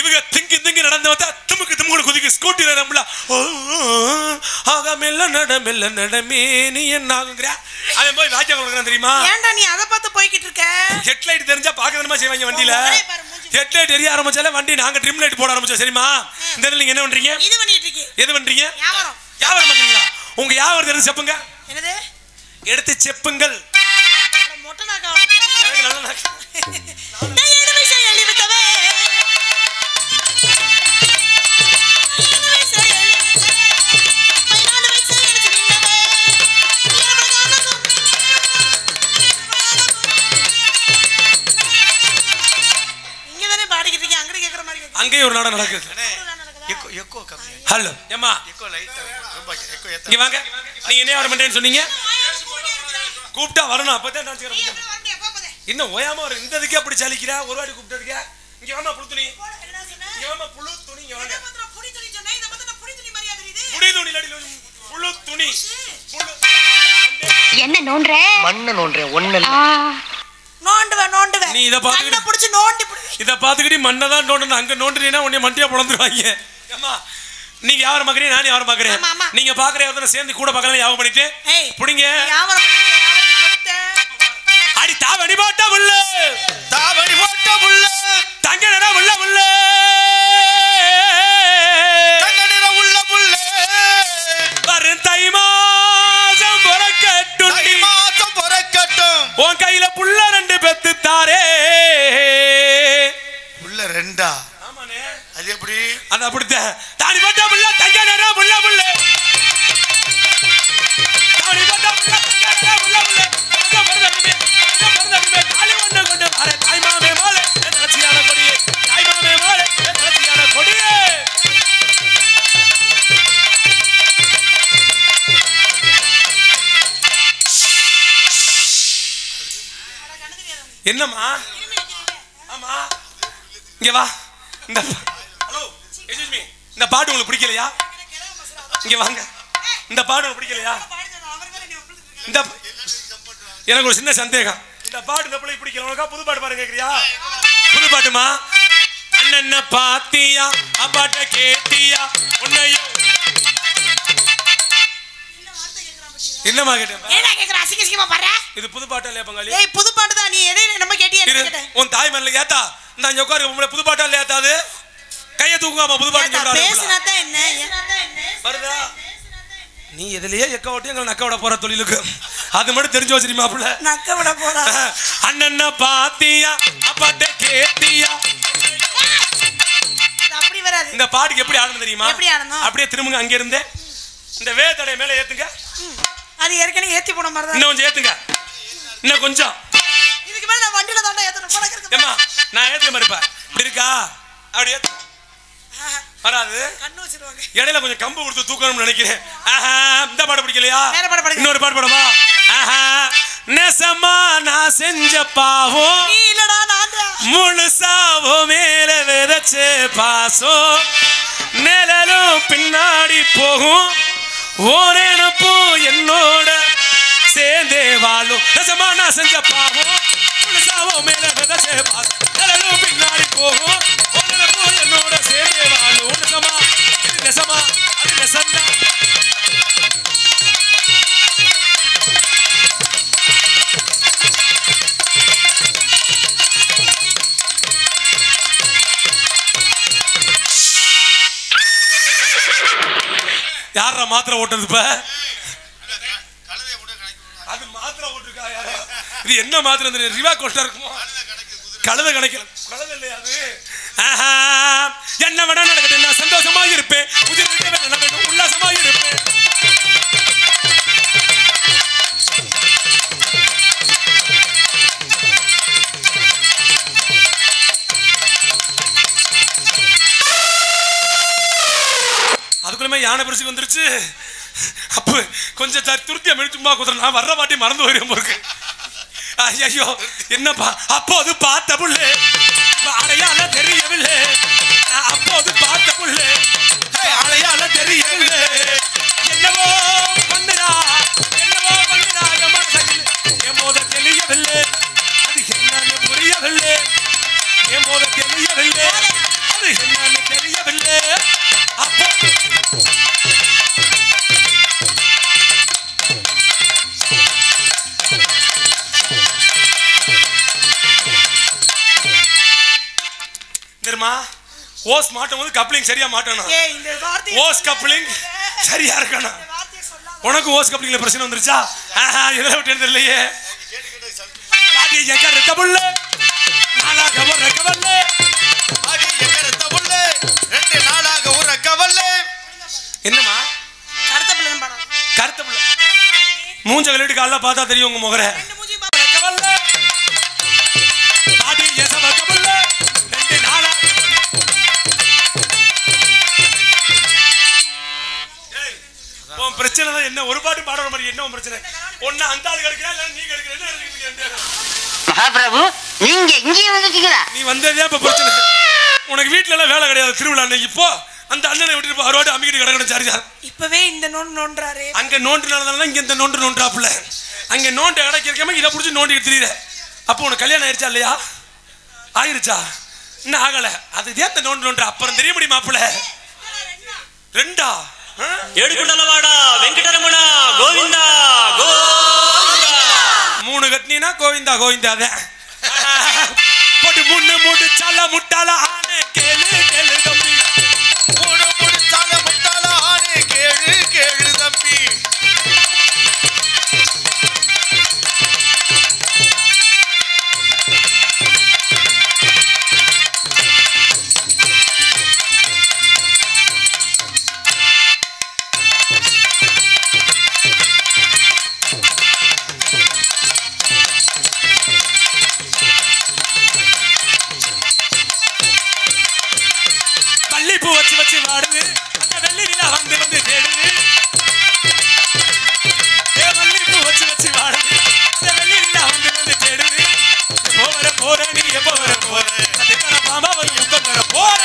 இவங்க திங்கி நடந்து வந்தா துமுக்கு துமுக்கு குதிக்கு ஸ்கூட்டி நம்மள ஆக மெல்ல நடமே நீ என்ன ஆகுங்கற. அதே போய் வாஜா கொடுக்கறேன் தெரியுமா? ஏன்டா நீ அத பார்த்து போய்க்கிட்டு இருக்க? ஹெட் லைட் தெரிஞ்சா பாக்கறதுமா செய்வாங்க வண்டில. ஹெட் லைட் எரிய ஆரம்பிச்சால வண்டி நாங்க ட்ரிம் லைட் போட ஆரம்பிச்சோம் தெரியுமா? இந்த இடத்துல நீங்க என்ன பண்றீங்க? இது பண்ணிட்டு இருக்கீங்க. எது பண்றீங்க? வியாபாரம். வியாபாரம் பண்றீங்களா? உங்க வியாபாரம் தெரிஞ்சு செப்புங்க. என்னது? எடுத்து செப்புங்கள். மொட்டை நாக்கா எனக்கு நல்ல நாக்கு. நான் ஏழு வயசு எழுதி விட்டவே. அங்கேயும் ஒரு நாடகம் நடக்குது. ஹலோ ஏமா இங்க வாங்க. நீங்க என்ன ஆர்டர் பண்றேன்னு சொன்னீங்க? கூப்பிட்டா வரணும், அப்பதான் டான்ஸ் ஆரம்பிக்கும். இன்னும் ஓயாம வர இந்த இதுக்கே அப்படி சலிக்கிறா. ஒரு வாட்டி கூப்பிட்டதுக்கே இங்க வாமா புழு துணி. இங்க வாமா புழு துணி. இங்க வாங்க. புடி துணி சொன்னா இந்த பத்தன புடி துணி மாதிரியா தெரியுது? புடி துணி இல்லடி புழு துணி. என்ன நோண்றே? மண்ண நோண்றே ஒண்ணு இல்ல. நோண்டுவே. நீ இத பாத்துக்கிட்டு கண்ண புடிச்சு நோண்டி இத பாத்துக்கிட்டு மண்ணை தான் நோண்டணும். அங்க நோண்டினா உன்னை மண்டியா பொளந்துருவாங்க. அம்மா நீங்க யாவர பாக்குறீங்க, நான் யாவர பாக்குறேன். நீங்க பாக்குற யாவர சேர்ந்து கூட பார்க்கலாம். யாவ பண்ணிட்டு புடிங்க. யாவர பண்ணி யாவர கொடுத்த அடி தாவடி போட்ட புள்ள, தாவடி போட்ட புள்ள, தங்க நட உள்ள புள்ள, தங்க நட உள்ள புள்ள, வரும் தை மாசம் பொறக்கட்டும், தை மாசம் பொறக்கட்டும், உன் கையில புள்ள ரெண்டு பெத்து தாரே. புள்ள ரெண்டா? ஆமானே. அது எப்படி? அது அப்படித்தான். தாடி போட்ட புள்ள, தங்க நட உள்ள புள்ள, தாடி போட்ட புள்ள, தங்க நட உள்ள புள்ள, என்னம்மா? ஆமா இங்க வா. இந்த ஹலோ எக்ஸ்கியூஸ் மீ, இந்த பாட்டு உங்களுக்கு பிடிக்கலையா? இங்க வாங்க. இந்த பாட்டு உங்களுக்கு பிடிக்கலையா? இந்த எனக்கு ஒரு சின்ன சந்தேகம். இந்த பாட்டு இந்த பிள்ளை பிடிக்கல, உனக்கா புது பாட்டு பாருங்க கேக்குறியா? புது பாட்டுமா? அண்ணன பாத்தியா அப்பாட்ட கேட்டியா உன்னையும் என்னமா கேட்டேன்? ஏனா கேக்குற அசிங்கமா பாரு. இது புது பாட்டா இல்லையா பங்காளி? ஏய் புது பாட்டு தான். நீ எதை நம்ம கேட்டியே கேட்டேன். உன் தாய் மனல ஏத்தா இந்த அங்க உட்காரு. உம்ல புது பாட்டா இல்லையா? ஏத்தாது கைய தூக்குமா புது பாட்டு சொல்றாரு. பேசினாத என்ன வருதா? நீ எதிலேயே எக்க ஓட்டி எங்க நக்க விட போற தொழிலுக்கு அது மட்டும் தெரிஞ்சு வச்சிருமா புள்ள? நக்க விட போறா. அண்ணன பாத்தியா அப்பாட்ட கேட்டியா. அது அப்படி வராது. இந்த பாட்டுக்கு எப்படி ஆடணும் தெரியுமா? எப்படி ஆடணும்? அப்படியே திரும்புங்க. அங்க இருந்து இந்த வேதடை மேல ஏத்துங்க. அது ஏற்கனவே ஏத்தி போன மாதிரி தான். இன்னும் கொஞ்சம் ஏத்துங்க. இன்னும் கொஞ்சம். இதுக்கு மேல நான் வண்டில தாண்டா ஏமா நான் ஏத்துற மாதிரி இருப்பேன் இப்படி இருக்கா அப்படியே வராது இடையில கொஞ்சம் கம்பு கொடுத்து தூக்கணும்னு நினைக்கிறேன். இந்த பாட்டு பிடிக்கலையா? இன்னொரு பாட்டு பாடவா? நெசமா நான் செஞ்ச பாவம் முழுசாவோ மேல விதைச்சு பாசம் நிழலும் பின்னாடி போகும் ஓரேனப்பும் என்னோட சேர்ந்தே வாழும். நெசமா நான் செஞ்ச பாவம் முழுசாவோ மேல விதைச்சு பாசம் நிழலும் பின்னாடி போகும் ஓரேனப்பும் என்னோட சேர்ந்தே வாழும். நெசமா இது நெசமா அது நெசந்தா. யாரா மாத்திரை ஓட்டுறது? இப்ப அது மாத்திரை ஓட்டுருக்கா யாரா? இது என்ன மாத்திரை? ரிவா கோஸ்டா இருக்குமோ? கழுத கணக்கில் கழுத இல்லையா அது? என்ன வேணா நடக்கட்டும், நான் சந்தோஷமாக இருப்பேன், உல்லாசமாக இருப்பேன். அதுக்குள்ளமே யானை பரிசுக்கு வந்துருச்சு. அப்போ கொஞ்சம் துருத்தியா மெடிச்சுமா குதிரை நான் வர்ற மாட்டி மறந்து போயிடும் போருக்கு. ஐயோ என்னப்பா அப்போது பார்த்த புள்ளே அடையாள தெரியவில்லை. நான் அப்போது பார்த்த புள்ளே அடையாள தெரியவில்லை. என்னவோ பண்ணுறா என் மனசில் என் போத தெரியவில்லை. அது என்னன்னு புரியவில்லை. என் போத தெரியவில்லை. அது என்னன்னு தெரியவில்லை. அப்போ தெரியுமா ஓஸ் மாட்டும் போது கப்ளிங் சரியா மாட்டணும். ஓஸ் கப்ளிங் சரியா இருக்கணும். உனக்கு ஓஸ் கப்ளிங்ல பிரச்சனை வந்துருச்சா? எதில் விட்டு தெரியலையே. பாட்டி எங்க ரத்தபுள்ள நாளாக ஒரு ரக்கவல்ல. பாட்டி எங்க ரத்தபுள்ள 2 நாளாக ஒரு ரக்கவல்ல. என்னமா கருத்தபுள்ள பாடம்? கருத்தபுள்ள மூஞ்ச கழிட்டு காலைல பார்த்தா தெரியும் உங்க முகர. ரக்கவல்ல பாட்டி எங்க ரத்தபுள்ள 2 நாளாக. உன் பிரச்சனை தான் என்ன? ஒரு பாட்டு பாடுற மாதிரி என்ன உன் பிரச்சனை? ஒன்னு அந்த ஆள் கிடைக்கிறா இல்ல நீ கிடைக்கிற? மகாபிரபு நீங்க இங்கே வந்துட்டீங்களா? நீ வந்ததே இப்ப பிரச்சனை. உனக்கு வீட்டுல எல்லாம் வேலை கிடையாது. திருவிழா அன்னைக்கு இப்போ அந்த அண்ணனை விட்டுட்டு அவரோட அம்மிக்கிட்டு கிடக்கணும். சாரிஜா இப்பவே இந்த நோன்றாரு. அங்க நோண்டுனால இங்க இந்த நோன்றாப்புல. அங்க நோண்ட கிடைக்காம இதை புடிச்சு நோண்டிட்டு திரியிற. அப்போ உனக்கு கல்யாணம் ஆயிடுச்சா இல்லையா? ஆயிருச்சா? இன்னும் ஆகல. அது ஏத்த நோன்றா அப்புறம் தெரிய முடியுமாப்புல? 2 ஏடுகுண்டலவாடா வெங்கடரமணா கோவிந்தா கோவிந்தா. 3 கட்டினா கோவிந்தா கோவிந்தா. போட்டு 3 முடிச்சால முட்டால ஆனே கேளு கேளு தம்பி. 3 முடிச்சால முட்டால ஆனே கேளு கேளு தம்பி. பூ வச்சு வச்சு வாடுது வெள்ளி நிலா வந்து வந்து தேடுது. மல்லிப்பூ வச்சு வச்சு வாடுது வெள்ளி நிலா வந்து வந்து தேடுது. போற போற நீ எப்ப வர போற? அதுக்கான பாம்பா வரும் எப்ப வர போற?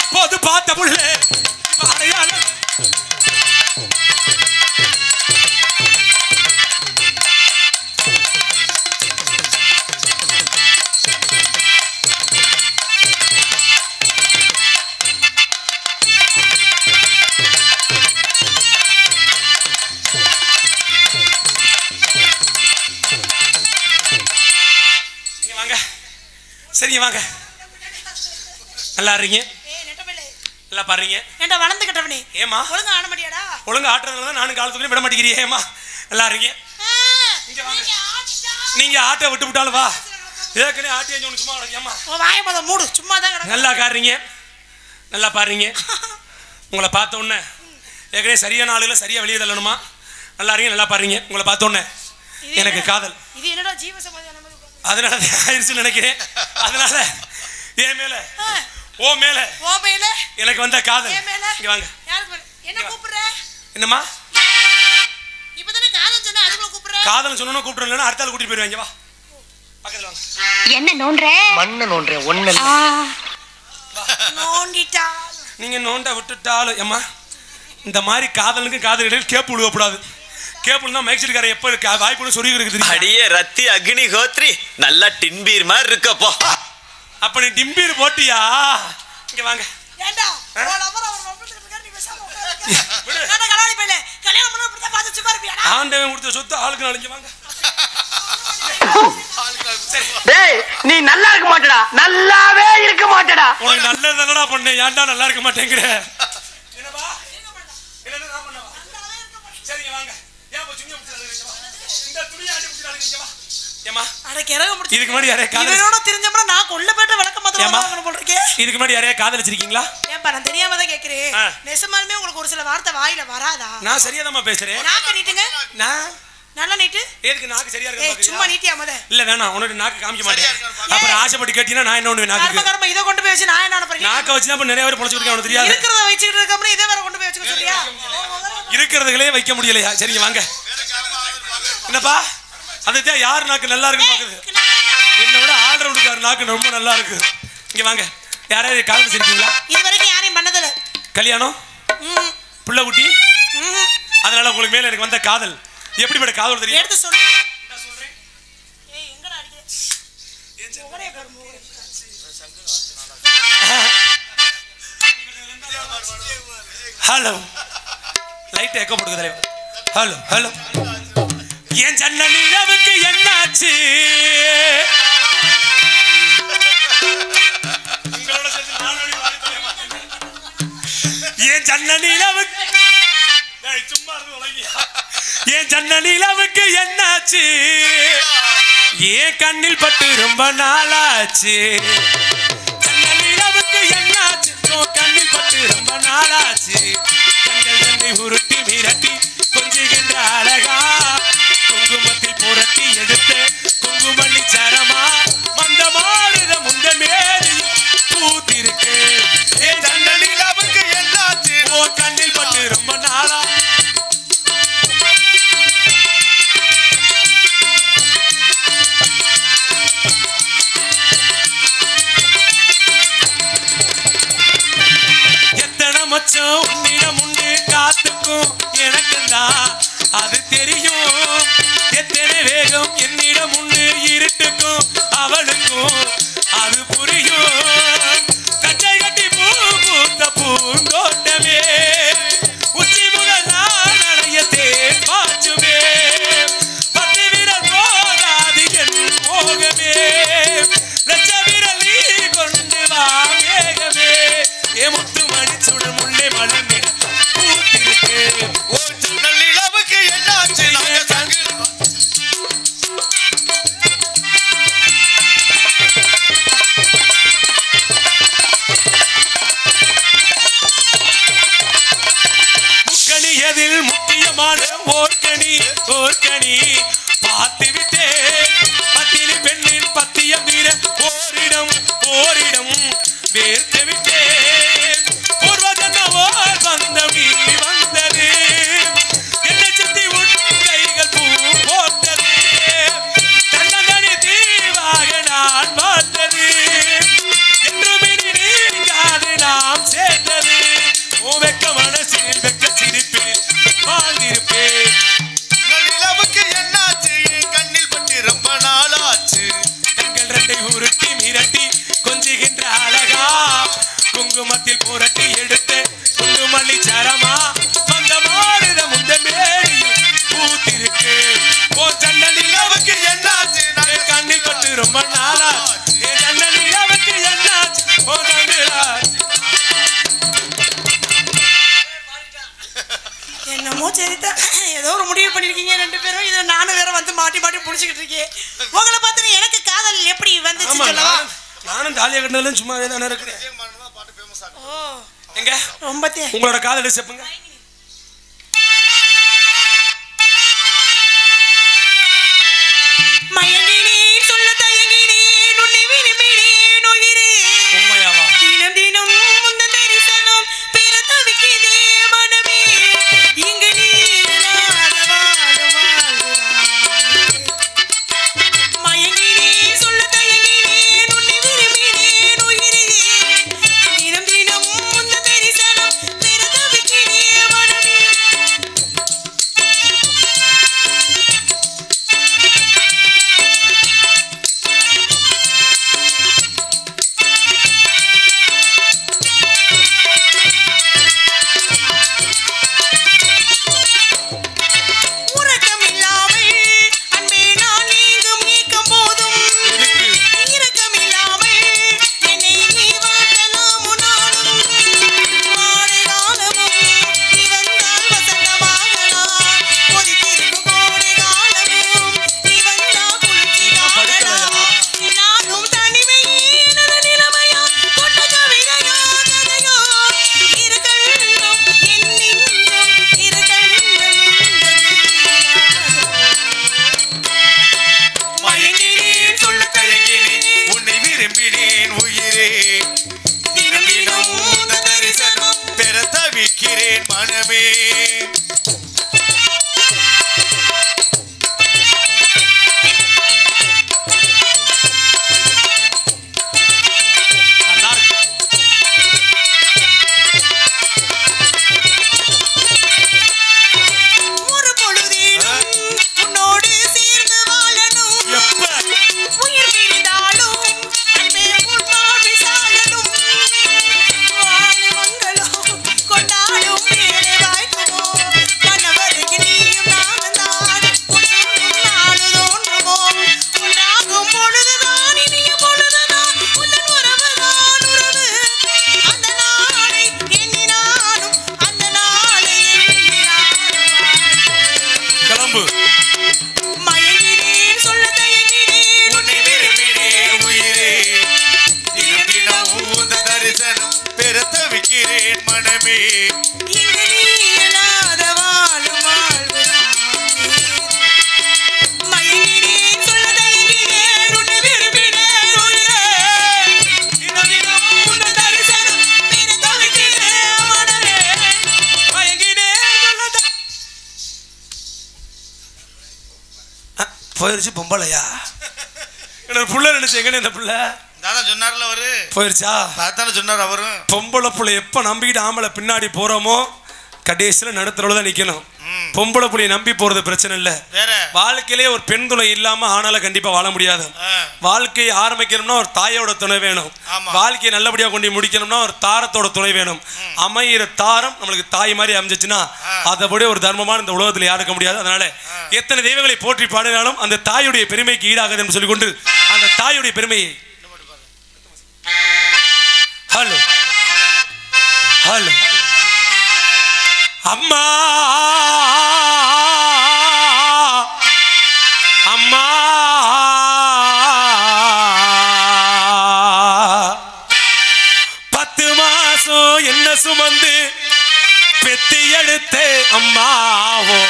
அப்போது பார்த்த புள்ளே அடையாளம். சரிங்க வாங்க. நல்லா இருக்கீங்க? நல்லா பாருங்க. ஏண்டா வளர்ந்து கட்டவனே? ஏமா ஒழுங்கா ஆட மாட்டியாடா? ஒழுங்கா ஆட்டுறதுனால நானும் காலத்துக்குள்ளே விட மாட்டேங்கிறீங்க. ஏமா நல்லா இருக்கீங்க? இங்க வாங்க. நீங்க ஆட்டை விட்டு விட்டாலும் வா ஏற்கனவே ஆட்டி அஞ்சு சும்மா கிடக்கியம்மா வாய மத மூடு சும்மா தான் கிடக்கு. நல்லா காடுறீங்க, நல்லா பாடுறீங்க. உங்களை பார்த்த உடனே ஏற்கனவே சரியான ஆளுகளை சரியா வெளியே தள்ளணுமா? நல்லா இருக்கீங்க, நல்லா பாடுறீங்க. உங்களை பார்த்த உடனே எனக்கு காதல். இது என்னடா ஜீவ சமாதியான மாதிரி அதனால ஆயிடுச்சுன்னு நினைக்கிறேன். அதனால என் மேல ஓ மேல எனக்கு வந்த காதல். இங்க வாங்க. என்ன கூப்பிடுற? என்னம்மா இப்பதானே காதல் சொன்ன, அதுக்குள்ள கூப்பிடுற? காதல் சொன்னா கூப்பிடுறேன், அடுத்த ஆள் கூட்டிட்டு போயிருவாங்க. வா பக்கத்துல வாங்க. என்ன நோண்ற? மண்ண நோண்ற ஒண்ணு நோண்டிட்டா. நீங்க நோண்ட விட்டுட்டாலும் ஏம்மா இந்த மாதிரி காதலுக்கு காதலிகள் கேப்பு விடுவக்கூடாது. கேப்புனா மைக்ஸிட்கார எப்ப வாய்ப்புன்னு சொல்லி இருக்குது. அடியே ரத்தி அக்னி ஹோத்ரி நல்லா டின்பீர் மாதிரி இருக்கப்போ. அப்ப நீ டிம்பீர் போட்டியா? இங்க வாங்க. ஏண்டா ஓ லவர் அவர் நோண்டிட்டு இருக்காரு, நீ பேசாம உட்காருங்க. நான் கல்யாணம் பண்ணல, கல்யாணம் பண்ண இப்படி தான் பார்த்து சும்மா இருப்பியாடா? ஆண்டவன் கொடுத்த சொத்து ஆளுக்கு நாளைக்கு வாங்க. டேய் நீ நல்லா இருக்க மாட்டடா, நல்லாவே இருக்க மாட்டடா. உனக்கு நல்லதல்லடா பண்ணேன், ஏன்டா நல்லா இருக்க மாட்டேங்கிற? என்னப்பா என்ன நான் பண்ணவா? சரிங்க வாங்க. ஏன் போ சும்மா முடிச்சறீங்க? வா இந்த துணியை அடி முடிச்சறீங்க. வா ஏமா அட கரக முடிச்சு. இதுக்கு முன்னாடி யாரே காதல் இவனோட தெரிஞ்சம்னா நான் கொல்ல பேட்ட விளக்க மாத்திரம் வாங்கணும் போல இருக்கே. இதுக்கு முன்னாடி யாரே காதலிச்சிருக்கீங்களா? ஏன்பா நான் தெரியாம தான் கேக்குறேன். நெசமாலுமே உங்களுக்கு ஒரு சில வார்த்தை வாயில வராதா? நான் சரியாதாம்மா பேசுறேன். நாக்க நீட்டுங்க. நான் நல்லா நீட்டு. எதுக்கு நாக்கு சரியா இருக்கு பாக்குறியா? சும்மா நீட்டியா மொத. இல்ல வேணாம், உனக்கு நாக்கு காமிக்க மாட்டேன். அப்புறம் ஆசைப்பட்டு கேட்டினா நான் என்ன ஒண்ணு நாக்கு கர்ம இத கொண்டு போய் வச்சு நான் என்ன பண்ணறேன்? நாக்க வச்சுனா அப்ப நிறைய பேர் பொளச்சிட்டு இருக்காங்க, உனக்கு தெரியாது. இருக்குறத வச்சிட்டு இருக்க அப்புறம் இத வேற கொண்டு போய் வச்சுக்க சொல்றியா? இருக்குறதுகளே வைக்க முடியலையா? சரிங்க வாங்க. என்னப்பா அதுதான் யார் நாக்கு நல்லா இருக்கு பாக்குது. என்னோட ஆல்ரவுண்டுக்கார நாக்கு ரொம்ப நல்லா இருக்கு. இங்க வாங்க. யாராவது காதல் செஞ்சீங்களா? இது வரைக்கும் யாரையும் பண்ணதில்ல. கல்யாணம் புள்ள குட்டி அதனால உங்களுக்கு மேல எனக்கு வந்த காதல் எப்படிப்பட்ட காதல் தெரியும்? எடுத்து சொல்லு. நான் சொல்றேன். ஏய் எங்கடா அடிக்குற? ஒரே கர்ம. ஹலோ லைட் எக்கோ போடுங்க தலைவா. ஹலோ ஹலோ என் ஜன்னல் நிலவுக்கு என்னாச்சு? உங்களோட சேர்ந்து நானோடி வாரிட்டேமா. என் ஜன்னல் நிலவுக்கு டேய் சும்மா இரு உலகியா. என் ஜன்னல் நிலவுக்கு என்னாச்சு? என் கண்ணில் பட்டு ரொம்ப நாளாச்சு. ஜன்னல் நிலவுக்கு என்னாச்சு? உன் கண்ணில் பட்டு ரொம்ப நாளாச்சு. கண்கள் தன்னை உருட்டி மிரட்டி கொஞ்சுகின்ற அழகா குங்குமத்தில் புரட்டி எடுத்த குங்குமல்லி சரமா மந்த மாறுத முந்த மேரி பூத்திருக்கு. என் ஜன்னல் நிலவுக்கு என்னாச்சு? உன் கண்ணில் பட்டு ரொம்ப நாளா. எத்தனை மச்சம் உன்னிடம் உண்டு காத்துக்கும் எனக்கு தான் அது தெரியும். எத்தனை வேகம் என்னிடம் உண்டு இருட்டுக்கும் அவளுக்கும் அது புரியும். கட்டை கட்டி பூ பூத்த பூந்தோட்டமே உச்சி முகல் நான் அணைய தேன் பாச்சுமே பத்து விரல் போகாது என் மோகமே லட்ச விரல் நீ கொண்டு வா மேகமே ஏ முத்து மணிச்சுடர் முல்லை மலர்ந்திட பூத்திருக்கு. ஓ ஜன்னல் நிலவுக்கு என்னாச்சு? நாங்க சங்கு முக்கணி எதில் முக்கியமான ஓர்கணி ஓர்கணி பார்த்து விட்டேன். பத்தினி பெண்ணின் பத்தியம் வீர ஓரிடம் ஓரிடம் வேர்த்து விட்டேன். பூர்வஜன்னவோ பந்தம் நீ வந்தது என்னை சுத்தி உன் கைகள் பூ போட்டது. தன்னந்தனி தீவாக நான் வாழ்ந்தது என்றும் இனி நீங்காது நாம் சேர்ந்தது. ஓ வெக்க மனசில் வெக்க சிரிப்பேன் வாழ்ந்திருப்பேன். நிலவுக்கு என்னாச்சு? கண்ணில் பட்டு ரொம்ப நாளாச்சு. கண்கள் ரெண்டை உருட்டி மிரட்டி கொஞ்சுகின்ற அழகா குங்குமத்தில் புரட்டி எடுத்த குங்குமல்லி சரமா மந்த மாறுத முந்த மேரியில் பூத்திருக்கு. ஓ ஜன்னல் நிலவுக்கு என்னாச்சு? கண்ணில் பட்டு ரொம்ப நாளாச்சு. என் ஜன்னல் நிலவுக்கு என்னாச்சு? ஓ தங்குறாச்சு. என்னமோ சரிதா, ஏதோ ஒரு முடிவு பண்ணிருக்கீங்க ரெண்டு பேரும். இதை நானும் வேற வந்து மாட்டி மாட்டி புடிச்சுக்கிட்டு இருக்கேன். உங்களை பார்த்து எனக்கு காதல் எப்படி வந்துச்சு சொல்லவா? நானும் தாலியை கட்டினதுல சும்மாவே தானே இருக்கிறேன். எங்க ரொம்ப உங்களோட காதலை செப்புங்க. மயங்கினேன் சொல்ல தயங்கினேன் உன்னை விரும்பினேன் உயிரே. உண்மையாவா? தினம் தினம் முந்த தரிசனம் பெற தவிக்கிறே மனமே. இங்கு நீ இல்லாத வாழும் வாழ்வுதான். மயங்கினேன் சொல்ல தயங்கினேன் உன்னை விரும்பினேன் உயிரே. தினம் தினம் முந்த தரிசனம் பெற தவிக்கிறே மனமே. உறக்கமில்லாமல் அன்பே நான் எங்கும் நீக்கும் போதும் இரக்கமில்லாமல் என்னை நீ வாட்டலாமோ நானும். வாழை காலமும் நீ வந்தால் வசந்தமாகலாம். கொதித்திருக்கும் கோடை காலமும் நீ வந்தால் குளிர்ச்சியாகலாம். நானும் தனிமையே எனது நிலைமையா கொண்ட கவிதையோ கதையோ. இரு கண்ணும் என் நெஞ்சும் இரு கண்ணும் மயங்கினேன் சொல்ல தயங்கினேன் உன்னை விரும்பினேன் உயிரே. தினம் தினம் உந்த தரிசனம் பெற தவிக்கிறேன் மனமே. நல்லா இருக்கு. ஒரு பொழுதேனும் உன்னோடு சேர்ந்து வாழணும். எப்ப உயிர் பிரிந்தாலும் அன்பே உன் மார்பில் சாயணும். வாழ மங்களம் கொண்டாடும் வேலை வாய்க்குமோ. மனவருக்கு நீயும் நானும் தான் உன்னும் நாடு தோன்றுமோ. உண்டாகும் பொழுதுதான் இனிய பொழுதுதான் உந்தன் உறவுதான் உறவு. அந்த நாளை எண்ணினாலும் அந்த நாளை எண்ணினாலும் கிளம்பு. மயங்கினேன் சொல்ல தயங்கினேன் உன்னை விரும்பினேன் உயிரே. தினம் தினம் உந்த தரிசனம் பெற தவிக்கிறேன் மனமே. இங்கு நீ இல்லாத வாழும் வாழ்வுதான். மயங்கினேன் சொல்ல தயங்கினேன் உன்னை விரும்பினேன் உயிரே. தினம் தினம் உன் தரிசனம் பெற தவிக்கிறேன் மனமே. மயங்கினேன் சொல்ல போயிருச்சு. பொம்பளையா என்னோட புள்ள நினைச்சு எங்கன்னு இந்த புள்ள தானே சொன்னார்ல அவரு. போயிருச்சா? அதானே சொன்னார் அவரும். பொம்பளை புள்ள எப்ப நம்பிக்கிட்டு ஆம்பளை பின்னாடி போறோமோ கடைசியில நடுத்தரோட தான் நிக்கணும். பொம்பளை புள்ளைய நம்பி போறது பிரச்சனை இல்ல. வேற வாழ்க்கையிலே ஒரு பெண் துணை இல்லாம ஆனால கண்டிப்பா வாழ முடியாது. வாழ்க்கையை ஆரம்பிக்கணும்னா ஒரு தாயோட துணை வேணும். ஆமா. வாழ்க்கையை நல்லபடியா கொண்டு முடிக்கணும்னா ஒரு தாரத்தோட துணை வேணும். அமையிற தாரம் நம்மளுக்கு தாய் மாதிரி அமைஞ்சிச்சுன்னா அதை விட ஒரு தர்மமான இந்த உலகத்துல யாருக்க முடியாது. அதனால எத்தனை தெய்வங்களை போற்றி பாடினாலும் அந்த தாயுடைய பெருமைக்கு ஈடாகுது என்று சொல்லிக்கொண்டு அந்த தாயுடைய பெருமையை ஹலோ ஹலோ அம்மா அம்மா பத்து மாசம் என்ன சுமந்து பெத்தி எடுத்தே அம்மாவோ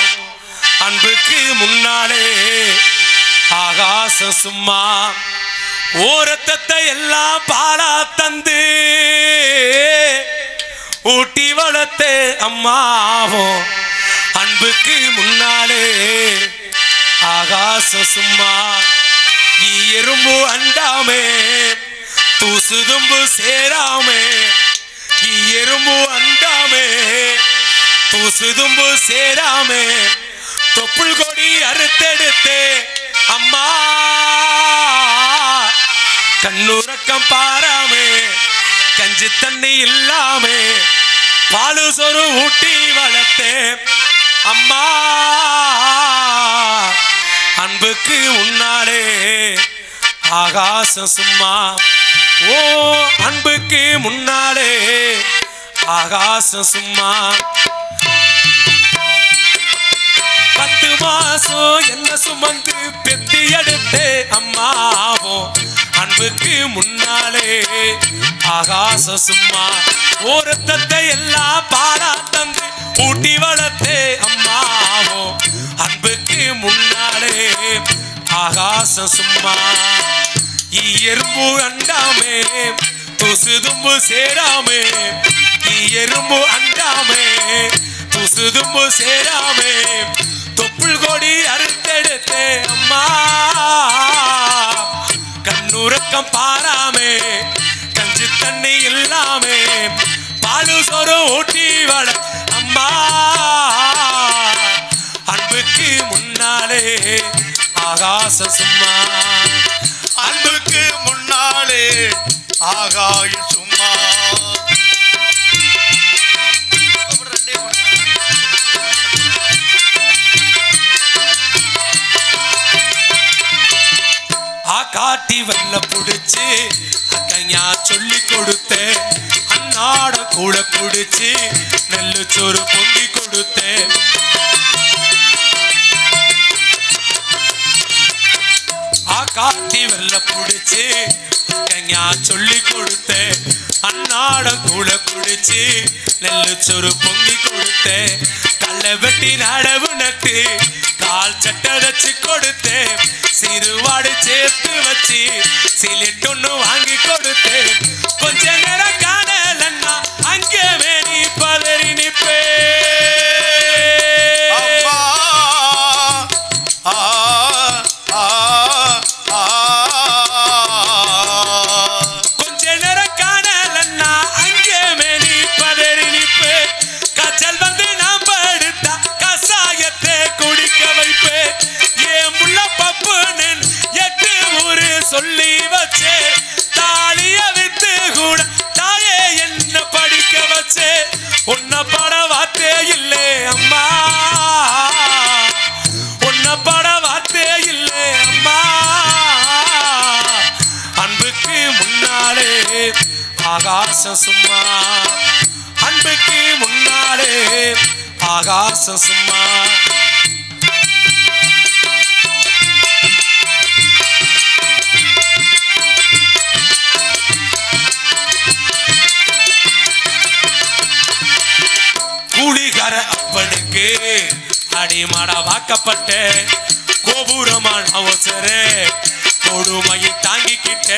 அன்புக்கு முன்னாலே ஆகாசம் சும்மா ஓரத்தத்தை எல்லாம் பாலா தந்து ஊட்டி வளர்த்தே அம்மாவோ அன்புக்கு முன்னாலே ஆகாசம் சும்மா எறும்பு அண்டாமே தூசு தும்பு சேராமே எறும்பு அண்டாமே தூசு தும்பு சேராமே தொப்புள் கொடி அறுத்தெடுத்தே அம்மா கண்ணுறக்கம் பாராமே கஞ்சி தண்ணி இல்லாமே பாலு சொரு ஊட்டி வளர்த்தே அம்மா அன்புக்கு முன்னாலே ஆகாசம் சும்மா ஓ அன்புக்கு முன்னாலே ஆகாசம் சும்மா 10 மாசம் என்ன சுமந்து பெத்தி எடுத்தே அம்மாவோ அன்புக்கு முன்னாலே ஆகாசம் சும்மா ஓரத்தத்தை எல்லாம் பாரா தந்து ஊட்டி வளர்த்தே அம்மாவோ அன்புக்கு முன்னாலே ஆகாசம் சும்மா எறும்பு அண்டாமே துசு தும்பு சேராமே எறும்பு அண்டாமே துசு தும்பு சேராமே தொப்புள் கொடி அறுத்தெடுத்தே அம்மா கண்ணுறக்கம் பாராமே கஞ்சி தண்ணி இல்லாமே பாலு சோறு ஊட்டி வள அம்மா அன்புக்கு முன்னாலே ஆகாசம் சும்மா அன்புக்கு முன்னாலே ஆகாய சும்மா காட்டி வெள்ள புடிச்சு அக்கஞா சொல்லி கொடுத்தேன் அன்னாட கூட குடிச்சு நெல்லு சோறு பொங்கி கொடுத்தேன் காட்டி வெள்ள புடிச்சு அக்கஞா சொல்லி கொடுத்தேன் அன்னாட கூட குடிச்சு நெல்லு சோறு பொங்கி கொடுத்தேன் கல்ல வெட்டி நடவு நட்டு கால் சட்டை வச்சு கொடுத்தேன் சிறுவாடு சேர்த்து வச்சு சிலிட்டொன்னு வாங்கி கொடுத்தேன் கொஞ்ச நேரம் காணலன்னா அங்கே வேணி பதறி நிப்பே கொஞ்ச நேரம் காணலன்னா அங்கே வேணி பதறி நிப்பே காய்ச்சல் வந்து நாம் படுத்தா கசாயத்தை குடிக்க வைப்பேன் ஏன் முள்ள பப்பு எட்டு ஊரு சொல்லி வச்சே தாலிய வித்து கூட தாயே என்ன படிக்க வச்சே உன்ன பட வார்த்தே இல்லே அம்மா உன்ன பட வார்த்தே இல்லே அம்மா அன்புக்கு முன்னாலே ஆகாசம் சும்மா அன்புக்கு முன்னாலே ஆகாசம் சும்மா கூலிகார அப்பனுக்கு அடிமாட வாக்கப்பட்ட கோபுரமான அவசர கொடுமையை தாங்கிக்கிட்ட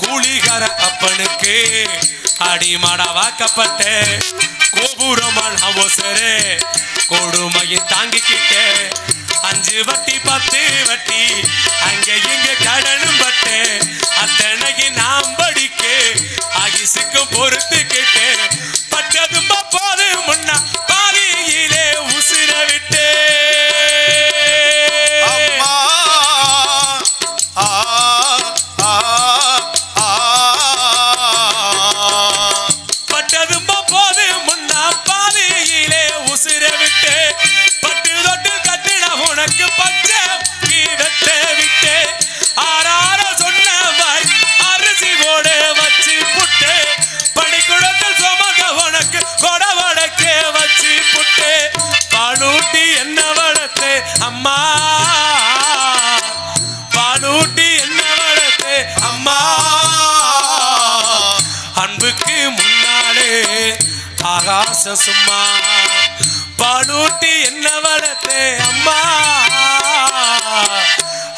கூலிகார அப்பனுக்கு அடிமாட வாக்கப்பட்ட கோபுரமான அவசர கொடுமையை தாங்கிக்கிட்ட 5 வட்டி 10 வட்டி அங்க இங்க கடனும் பட்டு அத்தனைக்கு நாம் படிக்க ஆகிசுக்கு பொறுத்து கேட்டு பட்டதும் போது முன்னா பாதியிலே உசிர விட்டு பட்டதும் போது முன்னா பாதியிலே உசிர விட்டு பட்டு தொட்டு கட்டிட உனக்கு பச்சை வெட்ட விட்டு ஆறார சொன்னவாய் அரிசி ஓட வச்சு புட்டு பணிக்குடத்தில் சுமந்த உனக்கு கொடவடக்கே வச்சு புட்டு பாலூட்டி என்ன வளர்த்து அம்மா பாலூட்டி என்ன வளர்த்து அம்மா அன்புக்கு முன்னாலே ஆகாசம் சும்மா பாலூட்டி என்ன வளர்த்து அம்மா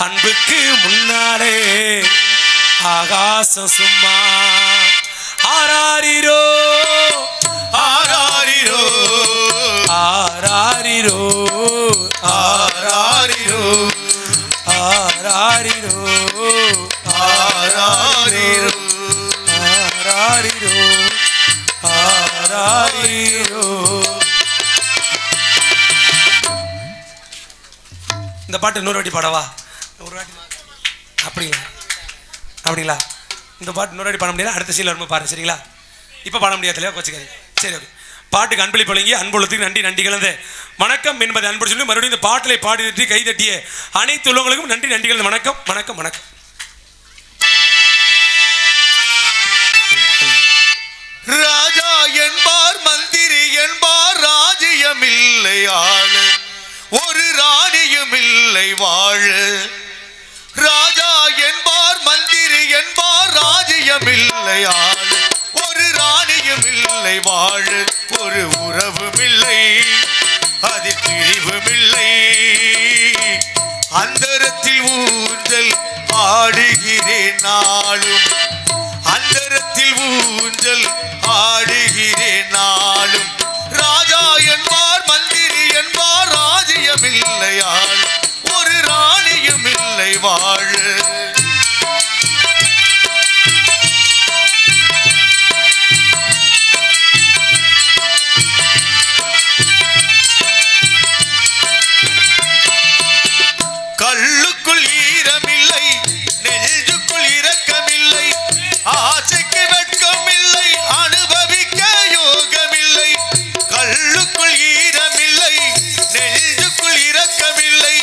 அன்புக்கு முன்னாலே ஆகாசம் சும்மா ஆராரிரோ ஆராரிரோ ஆராரிரோ ஆராரிரோ ஆராரிரோ ஆராரிரோ ஆராரிரோ ஆராரிரோ. இந்த பாட்டு இன்னொரு வாட்டி பாடவா? ஒரு வாட்டி அப்படிங்களா? அப்படிங்களா? இந்த பாட்டு இன்னொரு வாட்டி பாட முடியாது, அடுத்த சீல வரும்போது பாருங்க சரிங்களா? இப்போ பாட முடியாதுலையா கோச்சிக்காரி? சரி ஓகே. பாட்டுக்கு அன்பளிப்பு வழங்கி அன்புள்ளத்துக்கு நன்றி. நன்றி கலந்து வணக்கம் என்பதை அன்பு சொல்லி மறுபடியும் இந்த பாட்டிலை பாடி தட்டி கை தட்டிய அனைத்து உள்ளவங்களுக்கும் நன்றி. நன்றி கலந்து வணக்கம் வணக்கம் வணக்கம். ராஜா என்பார் மந்திரி என்பார் ராஜ்யமில்லை ஆளு ஒரு ராணியும் இல்லை வாழ. ராஜா என்பார் மந்திரி என்பார் ராஜ்யம் இல்லை ஆளு. ஒரு ராணியும் இல்லை வாழ. ஒரு உறவும் இல்லை அதில் பிரிவும் இல்லை. அந்தரத்தில் ஊஞ்சல் ஆடுகிறேன் நாளும். அந்தரத்தில் ஊஞ்சல் ஆடுகிறேன் நாளும். ராஜா என்பார் மந்திரி என்பார் ராஜ்யம் இல்லையாள். ஒரு ராணியும் இல்லை வாழ. கல்லுக்குள் ஈரமில்லை நெஞ்சுக்குள் இரக்கமில்லை. ஆசைக்கு வெட்கமில்லை அனுபவிக்க யோகமில்லை. கல்லுக்குள் ஈரமில்லை நெஞ்சுக்குள் இரக்கமில்லை.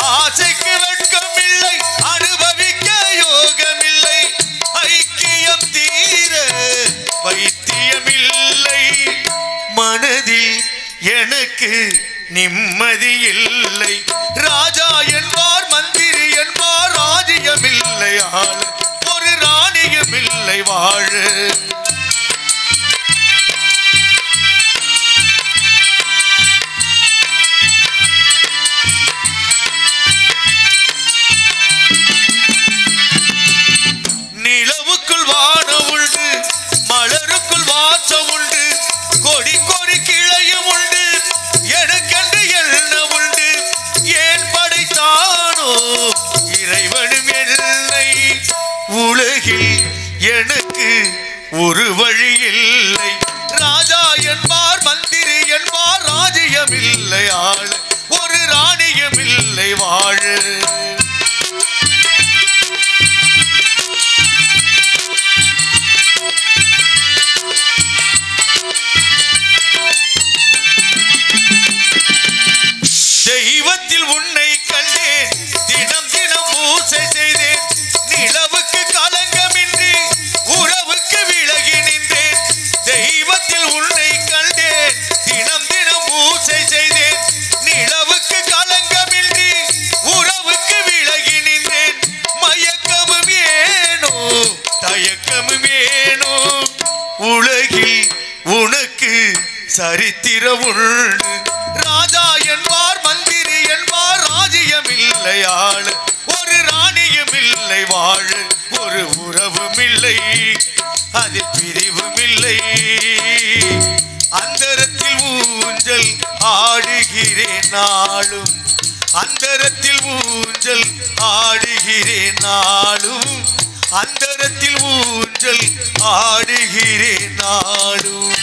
ஆசைக்கு வெட்கமில்லை அனுபவிக்க யோகமில்லை. ஐக்கியம் தீர வைத்தியமில்லை. மனதில் எனக்கு நிம்மதி இல்லை. ராஜா என்பார் மந்திரி என்பார் ராஜ்யம் இல்லை ஆளு. ஒரு ராணியும் இல்லை வாழ. நிலவுக்குள் வானம் உண்டு மலருக்குள் வாசம் உண்டு. கொடி கொடி கிளையும் உண்டு எனக்கென்று எண்ணம் உண்டு. ஏன் படைத்தானோ இறைவனும் என்னை. உலகில் எனக்கு ஒரு வழி இல்லை. ராஜா என்பார் மந்திரி என்பார் ராஜ்யம் இல்லை ஆளு. ஒரு ராணியும் இல்லை வாழ. தெய்வத்தில் உன்னை கண்டேன் தினம் தினம் பூசை செய்தேன். நிலவுக்கு கலங்கமின்றி உறவுக்கு விலகி நின்றேன். தெய்வத்தில் உன்னை கண்டேன் தினம் தினம் பூசை செய்தேன். நிலவுக்கு கலங்கமின்றி உறவுக்கு விலகி நின்றேன். மயக்கமும் ஏனோ தயக்கமும் ஏனோ. உலகில் உனக்கு சரித்திரம் உண்டு. ராஜா என்பார் மந்திரி என்பார் ராஜ்யம் இல்லையாள். ஒரு ராணியும் இல்லை வாழ. ஒரு உறவும் இல்லை அதில் பிரிவும் இல்லை. அந்தரத்தில் ஊஞ்சல் ஆடுகிறேன் நாளும். அந்தரத்தில் ஊஞ்சல் ஆடுகிறேன் நாளும். அந்தரத்தில் ஊஞ்சல் ஆடுகிறேன் நாளும்.